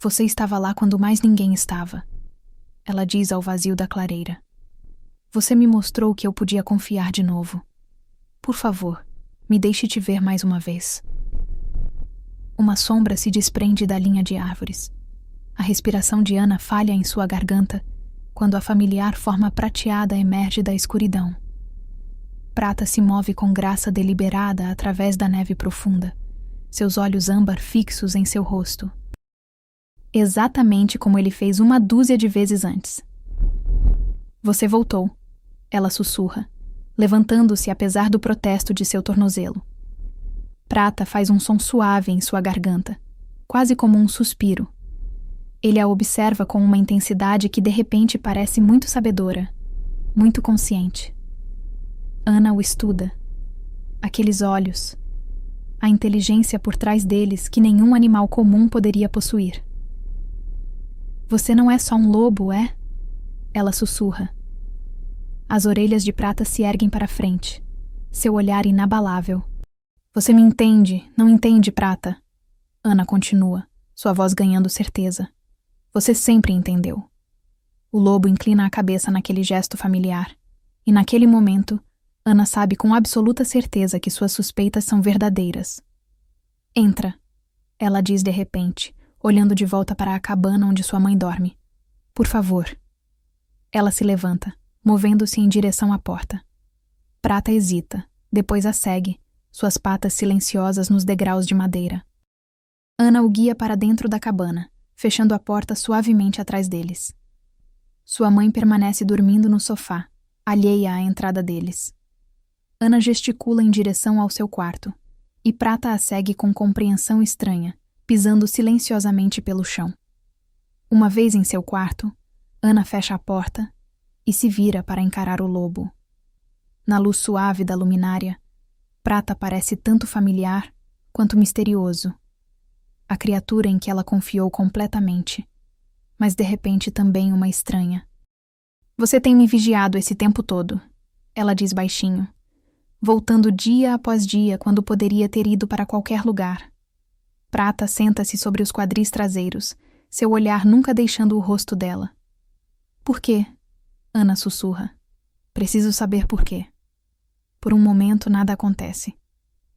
Você estava lá quando mais ninguém estava. Ela diz ao vazio da clareira. Você me mostrou que eu podia confiar de novo. Por favor, me deixe te ver mais uma vez. Uma sombra se desprende da linha de árvores. A respiração de Ana falha em sua garganta, quando a familiar forma prateada emerge da escuridão. Prata se move com graça deliberada através da neve profunda, seus olhos âmbar fixos em seu rosto. Exatamente como ele fez 1 dúzia de vezes antes. Você voltou, ela sussurra, levantando-se apesar do protesto de seu tornozelo. Prata faz um som suave em sua garganta, quase como um suspiro. Ele a observa com uma intensidade que de repente parece muito sabedora, muito consciente. Ana o estuda. Aqueles olhos. A inteligência por trás deles que nenhum animal comum poderia possuir. Você não é só um lobo, é? Ela sussurra. As orelhas de Prata se erguem para frente, seu olhar inabalável. Você me entende, não entende, Prata? Ana continua, sua voz ganhando certeza. Você sempre entendeu. O lobo inclina a cabeça naquele gesto familiar, e naquele momento, Ana sabe com absoluta certeza que suas suspeitas são verdadeiras. Entra, ela diz de repente, olhando de volta para a cabana onde sua mãe dorme. Por favor. Ela se levanta, movendo-se em direção à porta. Prata hesita, depois a segue, suas patas silenciosas nos degraus de madeira. Ana o guia para dentro da cabana, fechando a porta suavemente atrás deles. Sua mãe permanece dormindo no sofá, alheia à entrada deles. Ana gesticula em direção ao seu quarto, e Prata a segue com compreensão estranha, pisando silenciosamente pelo chão. Uma vez em seu quarto, Ana fecha a porta e se vira para encarar o lobo. Na luz suave da luminária, Prata parece tanto familiar quanto misterioso. A criatura em que ela confiou completamente, mas de repente também uma estranha. Você tem me vigiado esse tempo todo, ela diz baixinho, voltando dia após dia quando poderia ter ido para qualquer lugar. Prata senta-se sobre os quadris traseiros, seu olhar nunca deixando o rosto dela. Por quê? Ana sussurra. Preciso saber por quê. Por um momento nada acontece.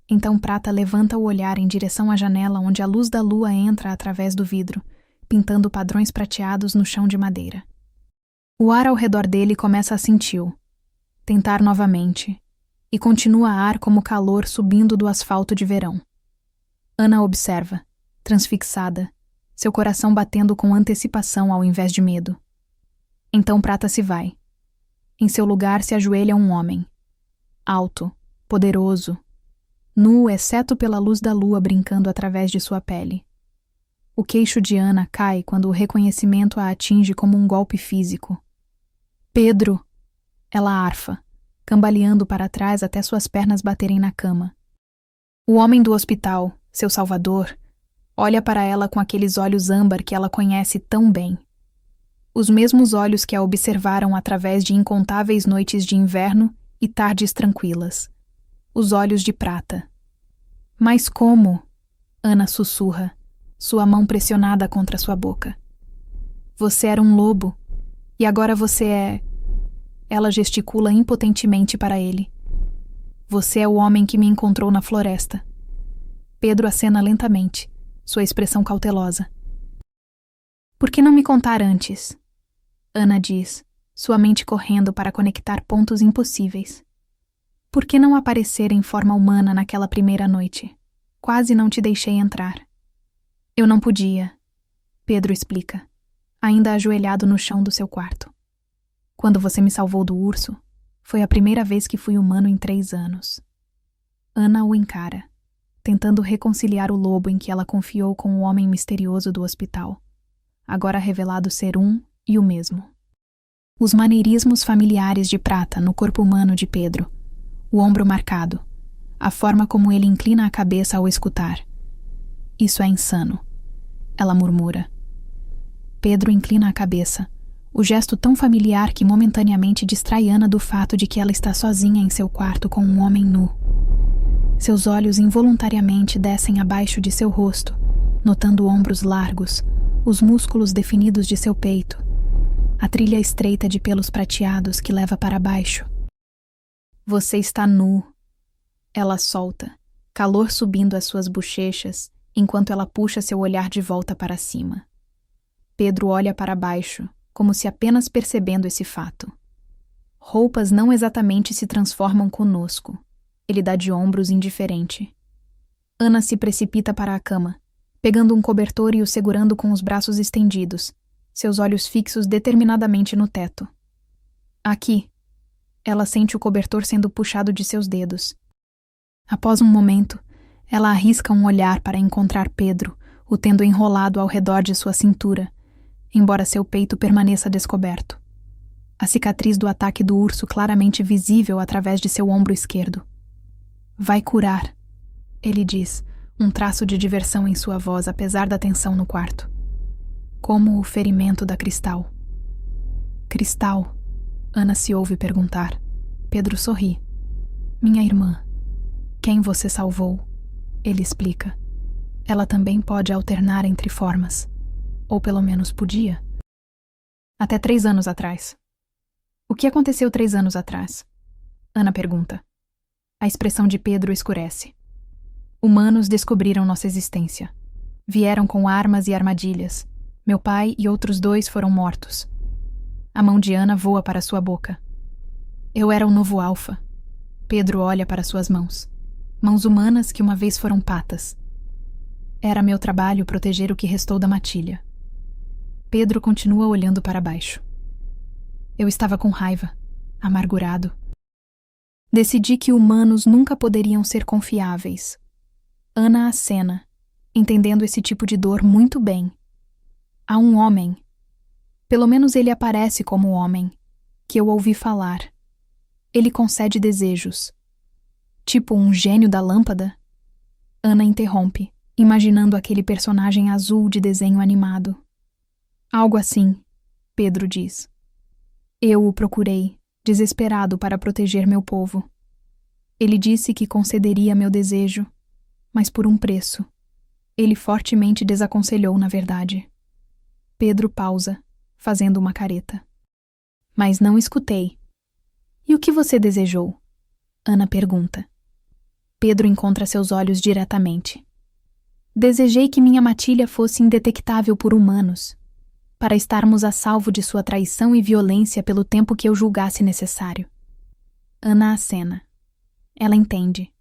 Então Prata levanta o olhar em direção à janela onde a luz da lua entra através do vidro, pintando padrões prateados no chão de madeira. O ar ao redor dele começa a sentir-o, tentar novamente, e continua a ar como calor subindo do asfalto de verão. Ana observa, transfixada, seu coração batendo com antecipação ao invés de medo. Então Prata se vai. Em seu lugar se ajoelha um homem. Alto, poderoso, nu exceto pela luz da lua brincando através de sua pele. O queixo de Ana cai quando o reconhecimento a atinge como um golpe físico. Pedro! Ela arfa, cambaleando para trás até suas pernas baterem na cama. O homem do hospital, seu salvador, olha para ela com aqueles olhos âmbar que ela conhece tão bem. Os mesmos olhos que a observaram através de incontáveis noites de inverno e tardes tranquilas. Os olhos de Prata. Mas como? Ana sussurra, sua mão pressionada contra sua boca. Você era um lobo, e agora você é... Ela gesticula impotentemente para ele. Você é o homem que me encontrou na floresta. Pedro acena lentamente, sua expressão cautelosa. Por que não me contar antes? Ana diz, sua mente correndo para conectar pontos impossíveis. Por que não aparecer em forma humana naquela primeira noite? Quase não te deixei entrar. Eu não podia, Pedro explica, ainda ajoelhado no chão do seu quarto. Quando você me salvou do urso, foi a primeira vez que fui humano em 3 anos. Ana o encara, tentando reconciliar o lobo em que ela confiou com o homem misterioso do hospital, agora revelado ser um e o mesmo. Os maneirismos familiares de prata no corpo humano de Pedro, o ombro marcado, a forma como ele inclina a cabeça ao escutar. Isso é insano, ela murmura. Pedro inclina a cabeça, o gesto tão familiar que momentaneamente distrai Ana do fato de que ela está sozinha em seu quarto com um homem nu. Seus olhos involuntariamente descem abaixo de seu rosto, notando ombros largos, os músculos definidos de seu peito, a trilha estreita de pelos prateados que leva para baixo. Você está nu, ela solta, calor subindo às suas bochechas, enquanto ela puxa seu olhar de volta para cima. Pedro olha para baixo, como se apenas percebendo esse fato. Roupas não exatamente se transformam conosco. Ele dá de ombros indiferente. Ana se precipita para a cama, pegando um cobertor e o segurando com os braços estendidos, seus olhos fixos determinadamente no teto. Aqui. Ela sente o cobertor sendo puxado de seus dedos. Após um momento, ela arrisca um olhar para encontrar Pedro, o tendo enrolado ao redor de sua cintura, embora seu peito permaneça descoberto. A cicatriz do ataque do urso claramente visível através de seu ombro esquerdo. Vai curar, ele diz, um traço de diversão em sua voz apesar da tensão no quarto. Como o ferimento da Cristal. Cristal, Ana se ouve perguntar. Pedro sorri. Minha irmã. Quem você salvou? Ele explica. Ela também pode alternar entre formas. Ou pelo menos podia. Até 3 anos atrás. O que aconteceu 3 anos atrás? Ana pergunta. A expressão de Pedro escurece. Humanos descobriram nossa existência. Vieram com armas e armadilhas. Meu pai e outros 2 foram mortos. A mão de Ana voa para sua boca. Eu era o novo alfa. Pedro olha para suas mãos. Mãos humanas que uma vez foram patas. Era meu trabalho proteger o que restou da matilha. Pedro continua olhando para baixo. Eu estava com raiva, amargurado. Decidi que humanos nunca poderiam ser confiáveis. Ana acena, entendendo esse tipo de dor muito bem. Há um homem, pelo menos ele aparece como homem, que eu ouvi falar. Ele concede desejos. Tipo um gênio da lâmpada? Ana interrompe, imaginando aquele personagem azul de desenho animado. Algo assim, Pedro diz. Eu o procurei, desesperado para proteger meu povo. Ele disse que concederia meu desejo, mas por um preço. Ele fortemente desaconselhou, na verdade. Pedro pausa, fazendo uma careta. Mas não escutei. E o que você desejou? Ana pergunta. Pedro encontra seus olhos diretamente. Desejei que minha matilha fosse indetectável por humanos, para estarmos a salvo de sua traição e violência pelo tempo que eu julgasse necessário. Ana acena. Ela entende.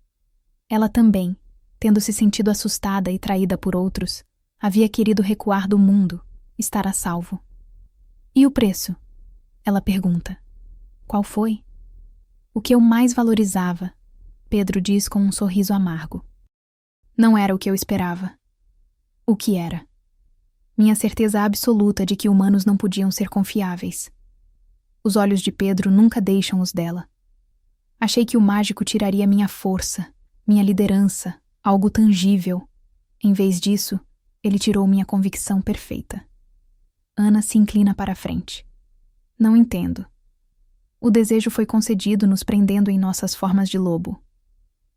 Ela também, tendo se sentido assustada e traída por outros, havia querido recuar do mundo, estar a salvo. E o preço? Ela pergunta. Qual foi? O que eu mais valorizava, Pedro diz com um sorriso amargo. Não era o que eu esperava. O que era? Minha certeza absoluta de que humanos não podiam ser confiáveis. Os olhos de Pedro nunca deixam os dela. Achei que o mágico tiraria minha força, minha liderança, algo tangível. Em vez disso, ele tirou minha convicção perfeita. Ana se inclina para a frente. Não entendo. O desejo foi concedido nos prendendo em nossas formas de lobo.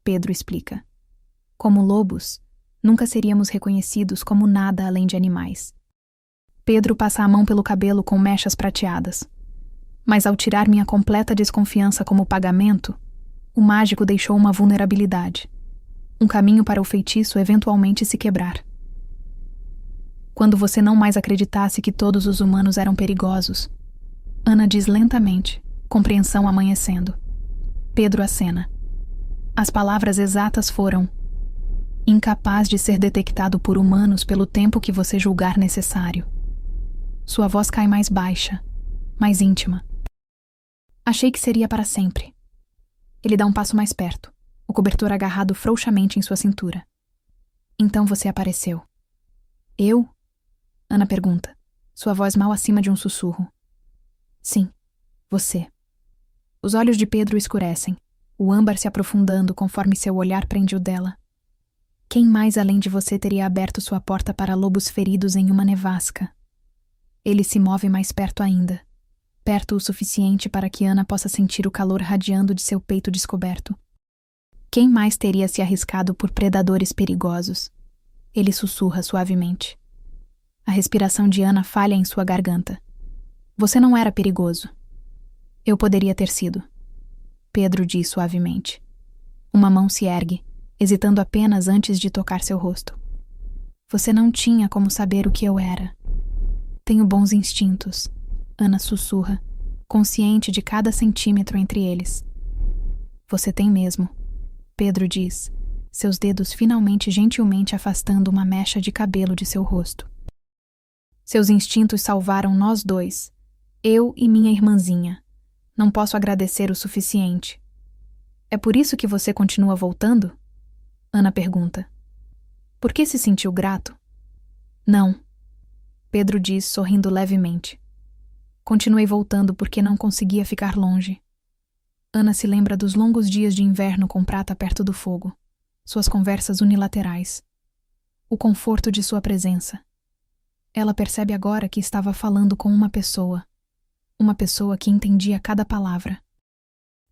Pedro explica. Como lobos, nunca seríamos reconhecidos como nada além de animais. Pedro passa a mão pelo cabelo com mechas prateadas. Mas ao tirar minha completa desconfiança como pagamento, O mágico deixou uma vulnerabilidade. Um caminho para o feitiço eventualmente se quebrar. Quando você não mais acreditasse que todos os humanos eram perigosos, Ana diz lentamente, compreensão amanhecendo. Pedro acena. As palavras exatas foram: incapaz de ser detectado por humanos pelo tempo que você julgar necessário. Sua voz cai mais baixa, mais íntima. Achei que seria para sempre. Ele dá um passo mais perto, o cobertor agarrado frouxamente em sua cintura. Então você apareceu. Eu? Ana pergunta, sua voz mal acima de um sussurro. Sim, você. Os olhos de Pedro escurecem, o âmbar se aprofundando conforme seu olhar prende o dela. Quem mais além de você teria aberto sua porta para lobos feridos em uma nevasca? Ele se move mais perto ainda, perto o suficiente para que Ana possa sentir o calor radiando de seu peito descoberto. Quem mais teria se arriscado por predadores perigosos? Ele sussurra suavemente. A respiração de Ana falha em sua garganta. Você não era perigoso. Eu poderia ter sido. Pedro diz suavemente. Uma mão se ergue, hesitando apenas antes de tocar seu rosto. Você não tinha como saber o que eu era. Tenho bons instintos, Ana sussurra, consciente de cada centímetro entre eles. Você tem mesmo, Pedro diz, seus dedos finalmente gentilmente afastando uma mecha de cabelo de seu rosto. Seus instintos salvaram nós dois, eu e minha irmãzinha. Não posso agradecer o suficiente. É por isso que você continua voltando? Ana pergunta. Por que se sentiu grato? Não, Pedro diz, sorrindo levemente. Continuei voltando porque não conseguia ficar longe. Ana se lembra dos longos dias de inverno com prata perto do fogo, suas conversas unilaterais, o conforto de sua presença. Ela percebe agora que estava falando com uma pessoa que entendia cada palavra,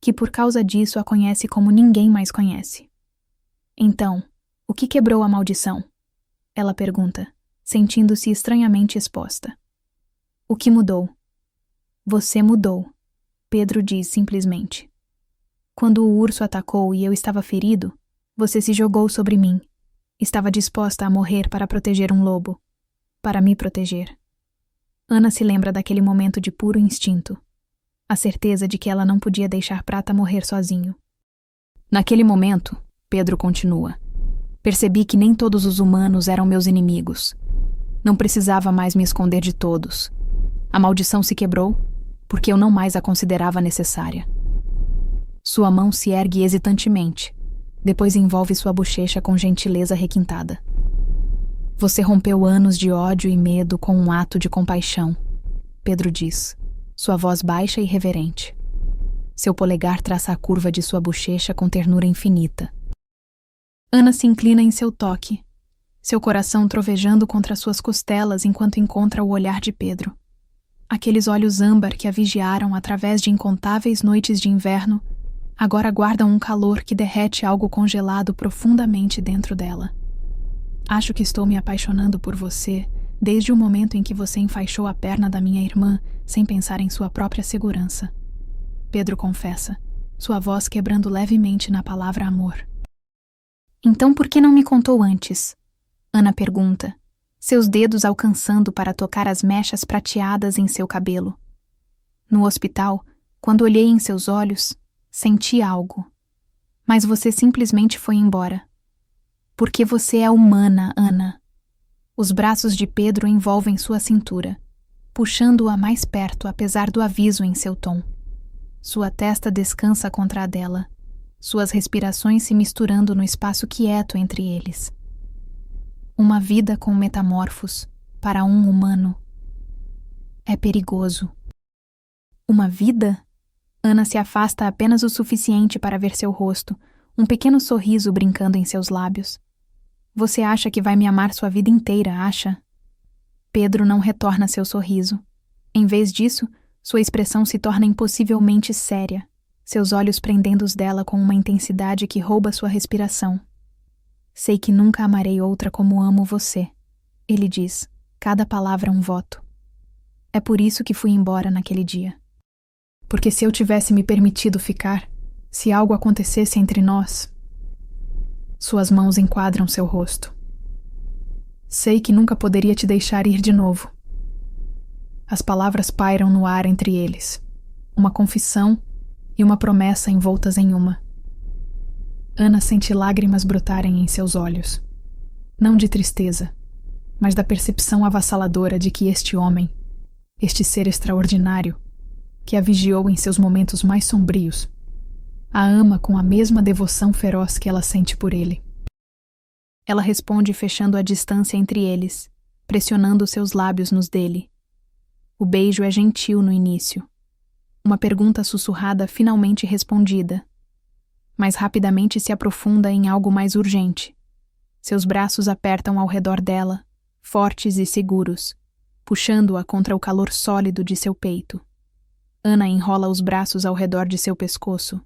que por causa disso a conhece como ninguém mais conhece. Então, o que quebrou a maldição? Ela pergunta, sentindo-se estranhamente exposta. O que mudou? Você mudou, Pedro diz simplesmente. Quando o urso atacou e eu estava ferido, você se jogou sobre mim. Estava disposta a morrer para proteger um lobo. Para me proteger. Ana se lembra daquele momento de puro instinto. A certeza de que ela não podia deixar Prata morrer sozinho. Naquele momento, Pedro continua, percebi que nem todos os humanos eram meus inimigos. Não precisava mais me esconder de todos. A maldição se quebrou porque eu não mais a considerava necessária. Sua mão se ergue hesitantemente, depois envolve sua bochecha com gentileza requintada. Você rompeu anos de ódio e medo com um ato de compaixão, Pedro diz, sua voz baixa e reverente. Seu polegar traça a curva de sua bochecha com ternura infinita. Ana se inclina em seu toque, seu coração trovejando contra suas costelas enquanto encontra o olhar de Pedro. Aqueles olhos âmbar que a vigiaram através de incontáveis noites de inverno, agora guardam um calor que derrete algo congelado profundamente dentro dela. Acho que estou me apaixonando por você desde o momento em que você enfaixou a perna da minha irmã sem pensar em sua própria segurança. Pedro confessa, sua voz quebrando levemente na palavra amor. Então por que não me contou antes? Ana pergunta, seus dedos alcançando para tocar as mechas prateadas em seu cabelo. No hospital, quando olhei em seus olhos, senti algo. Mas você simplesmente foi embora. Porque você é humana, Ana. Os braços de Pedro envolvem sua cintura, puxando-a mais perto apesar do aviso em seu tom. Sua testa descansa contra a dela, suas respirações se misturando no espaço quieto entre eles. Uma vida com metamorfos, para um humano, é perigoso. Uma vida? Ana se afasta apenas o suficiente para ver seu rosto, um pequeno sorriso brincando em seus lábios. Você acha que vai me amar sua vida inteira, acha? Pedro não retorna seu sorriso. Em vez disso, sua expressão se torna impossivelmente séria, seus olhos prendendo os dela com uma intensidade que rouba sua respiração. Sei que nunca amarei outra como amo você, ele diz, cada palavra um voto. É por isso que fui embora naquele dia. Porque se eu tivesse me permitido ficar, Se algo acontecesse entre nós... Suas mãos enquadram seu rosto. Sei que nunca poderia te deixar ir de novo. As palavras pairam no ar entre eles. Uma confissão e uma promessa envoltas em uma. Ana sente lágrimas brotarem em seus olhos. Não de tristeza, mas da percepção avassaladora de que este homem, este ser extraordinário, que a vigiou em seus momentos mais sombrios, a ama com a mesma devoção feroz que ela sente por ele. Ela responde fechando a distância entre eles, pressionando seus lábios nos dele. O beijo é gentil no início. Uma pergunta sussurrada finalmente respondida, mas rapidamente se aprofunda em algo mais urgente. Seus braços apertam ao redor dela, fortes e seguros, puxando-a contra o calor sólido de seu peito. Ana enrola os braços ao redor de seu pescoço,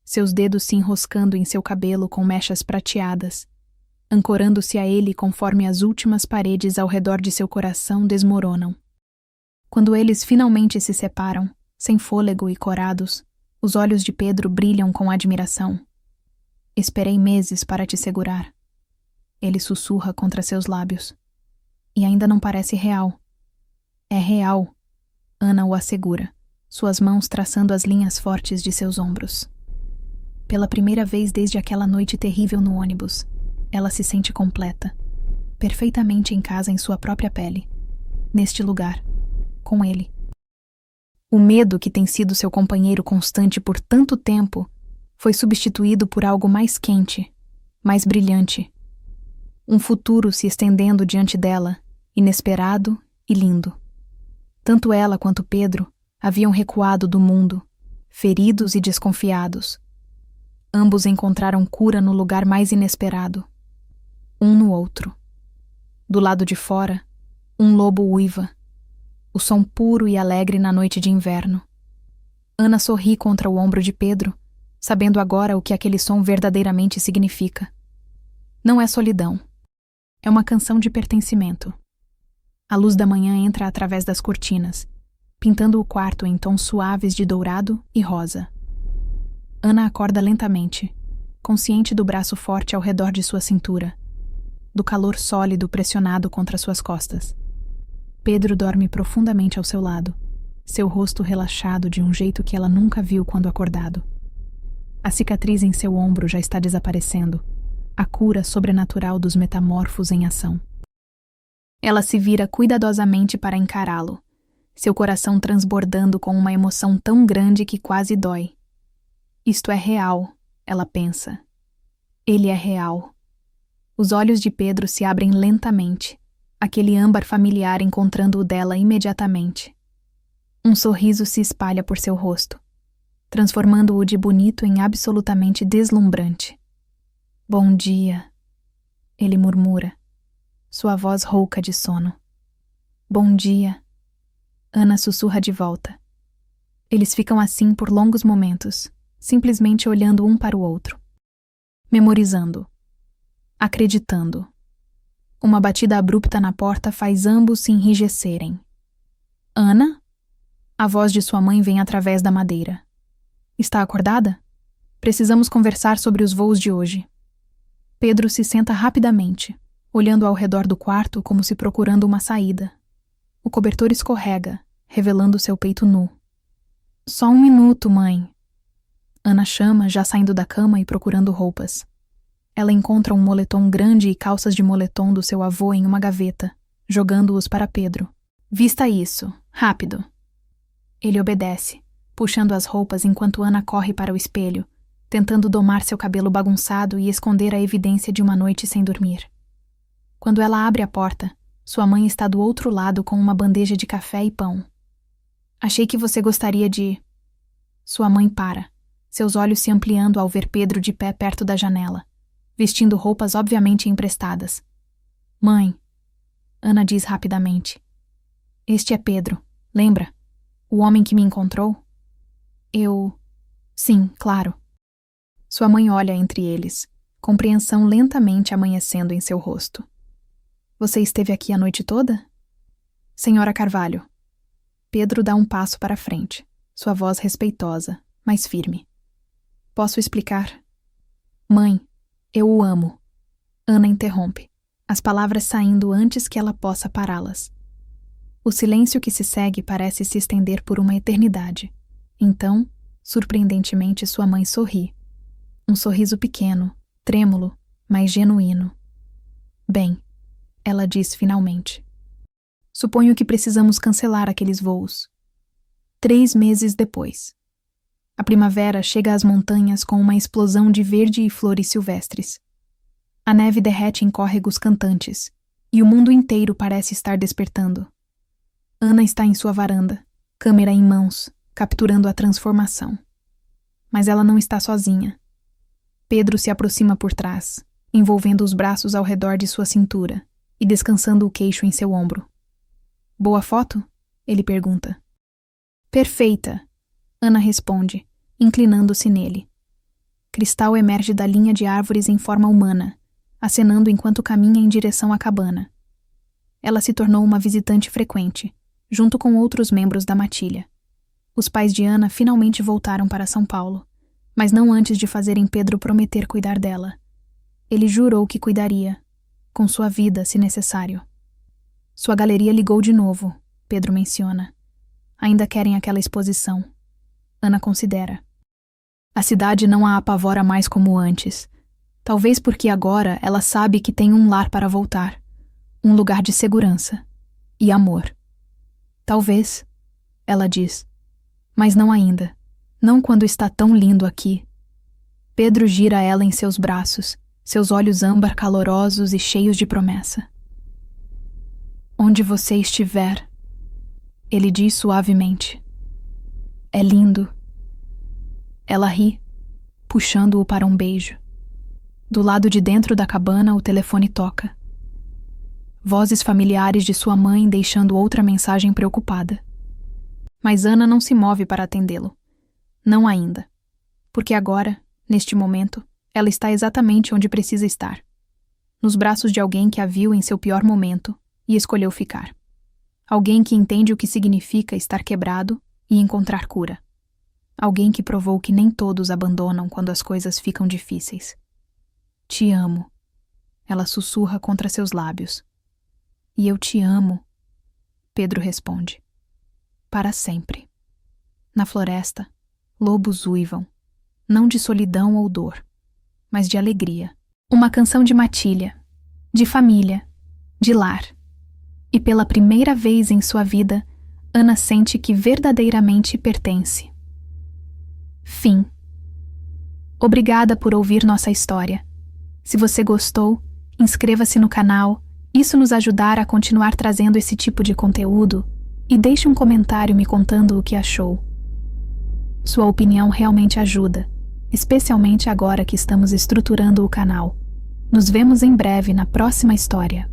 seus dedos se enroscando em seu cabelo com mechas prateadas, ancorando-se a ele conforme as últimas paredes ao redor de seu coração desmoronam. Quando eles finalmente se separam, sem fôlego e corados, os olhos de Pedro brilham com admiração. Esperei meses para te segurar. Ele sussurra contra seus lábios. E ainda não parece real. É real. Ana o assegura, suas mãos traçando as linhas fortes de seus ombros. Pela primeira vez desde aquela noite terrível no ônibus, ela se sente completa, perfeitamente em casa em sua própria pele, neste lugar, com ele. O medo que tem sido seu companheiro constante por tanto tempo foi substituído por algo mais quente, mais brilhante. Um futuro se estendendo diante dela, inesperado e lindo. Tanto ela quanto Pedro haviam recuado do mundo, feridos e desconfiados. Ambos encontraram cura no lugar mais inesperado. Um no outro. Do lado de fora, um lobo uiva. O som puro e alegre na noite de inverno. Ana sorri contra o ombro de Pedro, sabendo agora o que aquele som verdadeiramente significa. Não é solidão. É uma canção de pertencimento. A luz da manhã entra através das cortinas, pintando o quarto em tons suaves de dourado e rosa. Ana acorda lentamente, consciente do braço forte ao redor de sua cintura, do calor sólido pressionado contra suas costas. Pedro dorme profundamente ao seu lado, seu rosto relaxado de um jeito que ela nunca viu quando acordado. A cicatriz em seu ombro já está desaparecendo, a cura sobrenatural dos metamorfos em ação. Ela se vira cuidadosamente para encará-lo, seu coração transbordando com uma emoção tão grande que quase dói. Isto é real, ela pensa. Ele é real. Os olhos de Pedro se abrem lentamente, aquele âmbar familiar encontrando o dela imediatamente. Um sorriso se espalha por seu rosto, transformando-o de bonito em absolutamente deslumbrante. Bom dia, ele murmura, sua voz rouca de sono. Bom dia, Ana sussurra de volta. Eles ficam assim por longos momentos, simplesmente olhando um para o outro, memorizando, acreditando. Uma batida abrupta na porta faz ambos se enrijecerem. Ana? A voz de sua mãe vem através da madeira. Está acordada? Precisamos conversar sobre os voos de hoje. Pedro se senta rapidamente, olhando ao redor do quarto como se procurando uma saída. O cobertor escorrega, revelando seu peito nu. Só um minuto, mãe. Ana chama, já saindo da cama e procurando roupas. Ela encontra um moletom grande e calças de moletom do seu avô em uma gaveta, jogando-os para Pedro. Vista isso, rápido. Ele obedece, puxando as roupas enquanto Ana corre para o espelho, tentando domar seu cabelo bagunçado e esconder a evidência de uma noite sem dormir. Quando ela abre a porta, sua mãe está do outro lado com uma bandeja de café e pão. Achei que você gostaria de... Sua mãe para, seus olhos se ampliando ao ver Pedro de pé perto da janela, vestindo roupas obviamente emprestadas. Mãe, Ana diz rapidamente. Este é Pedro, lembra? O homem que me encontrou? Sim, claro. Sua mãe olha entre eles, compreensão lentamente amanhecendo em seu rosto. Você esteve aqui a noite toda? Senhora Carvalho. Pedro dá um passo para frente, sua voz respeitosa, mas firme. Posso explicar? Mãe, eu o amo. Ana interrompe, as palavras saindo antes que ela possa pará-las. O silêncio que se segue parece se estender por uma eternidade. Então, surpreendentemente, sua mãe sorri. Um sorriso pequeno, trêmulo, mas genuíno. Bem, ela diz finalmente. Suponho que precisamos cancelar aqueles voos. 3 meses depois. A primavera chega às montanhas com uma explosão de verde e flores silvestres. A neve derrete em córregos cantantes, e o mundo inteiro parece estar despertando. Ana está em sua varanda, câmera em mãos, capturando a transformação. Mas ela não está sozinha. Pedro se aproxima por trás, envolvendo os braços ao redor de sua cintura e descansando o queixo em seu ombro. Boa foto? Ele pergunta. Perfeita, Ana responde, inclinando-se nele. Cristal emerge da linha de árvores em forma humana, acenando enquanto caminha em direção à cabana. Ela se tornou uma visitante frequente, junto com outros membros da matilha. Os pais de Ana finalmente voltaram para São Paulo, mas não antes de fazerem Pedro prometer cuidar dela. Ele jurou que cuidaria, com sua vida, se necessário. Sua galeria ligou de novo, Pedro menciona. Ainda querem aquela exposição. Ana considera. A cidade não a apavora mais como antes. Talvez porque agora ela sabe que tem um lar para voltar. Um lugar de segurança. E amor. Talvez, ela diz. Mas não ainda. Não quando está tão lindo aqui. Pedro gira ela em seus braços, seus olhos âmbar calorosos e cheios de promessa. Onde você estiver, ele diz suavemente. É lindo. Ela ri, puxando-o para um beijo. Do lado de dentro da cabana, o telefone toca. Vozes familiares de sua mãe deixando outra mensagem preocupada. Mas Ana não se move para atendê-lo. Não ainda. Porque agora, neste momento, ela está exatamente onde precisa estar. Nos braços de alguém que a viu em seu pior momento e escolheu ficar. Alguém que entende o que significa estar quebrado e encontrar cura. Alguém que provou que nem todos abandonam quando as coisas ficam difíceis. Te amo. Ela sussurra contra seus lábios. E eu te amo, Pedro responde. Para sempre. Na floresta, lobos uivam, não de solidão ou dor, mas de alegria. Uma canção de matilha, de família, de lar. E pela primeira vez em sua vida, Ana sente que verdadeiramente pertence. Fim. Obrigada por ouvir nossa história. Se você gostou, inscreva-se no canal. Isso nos ajudará a continuar trazendo esse tipo de conteúdo e deixe um comentário me contando o que achou. Sua opinião realmente ajuda, especialmente agora que estamos estruturando o canal. Nos vemos em breve na próxima história.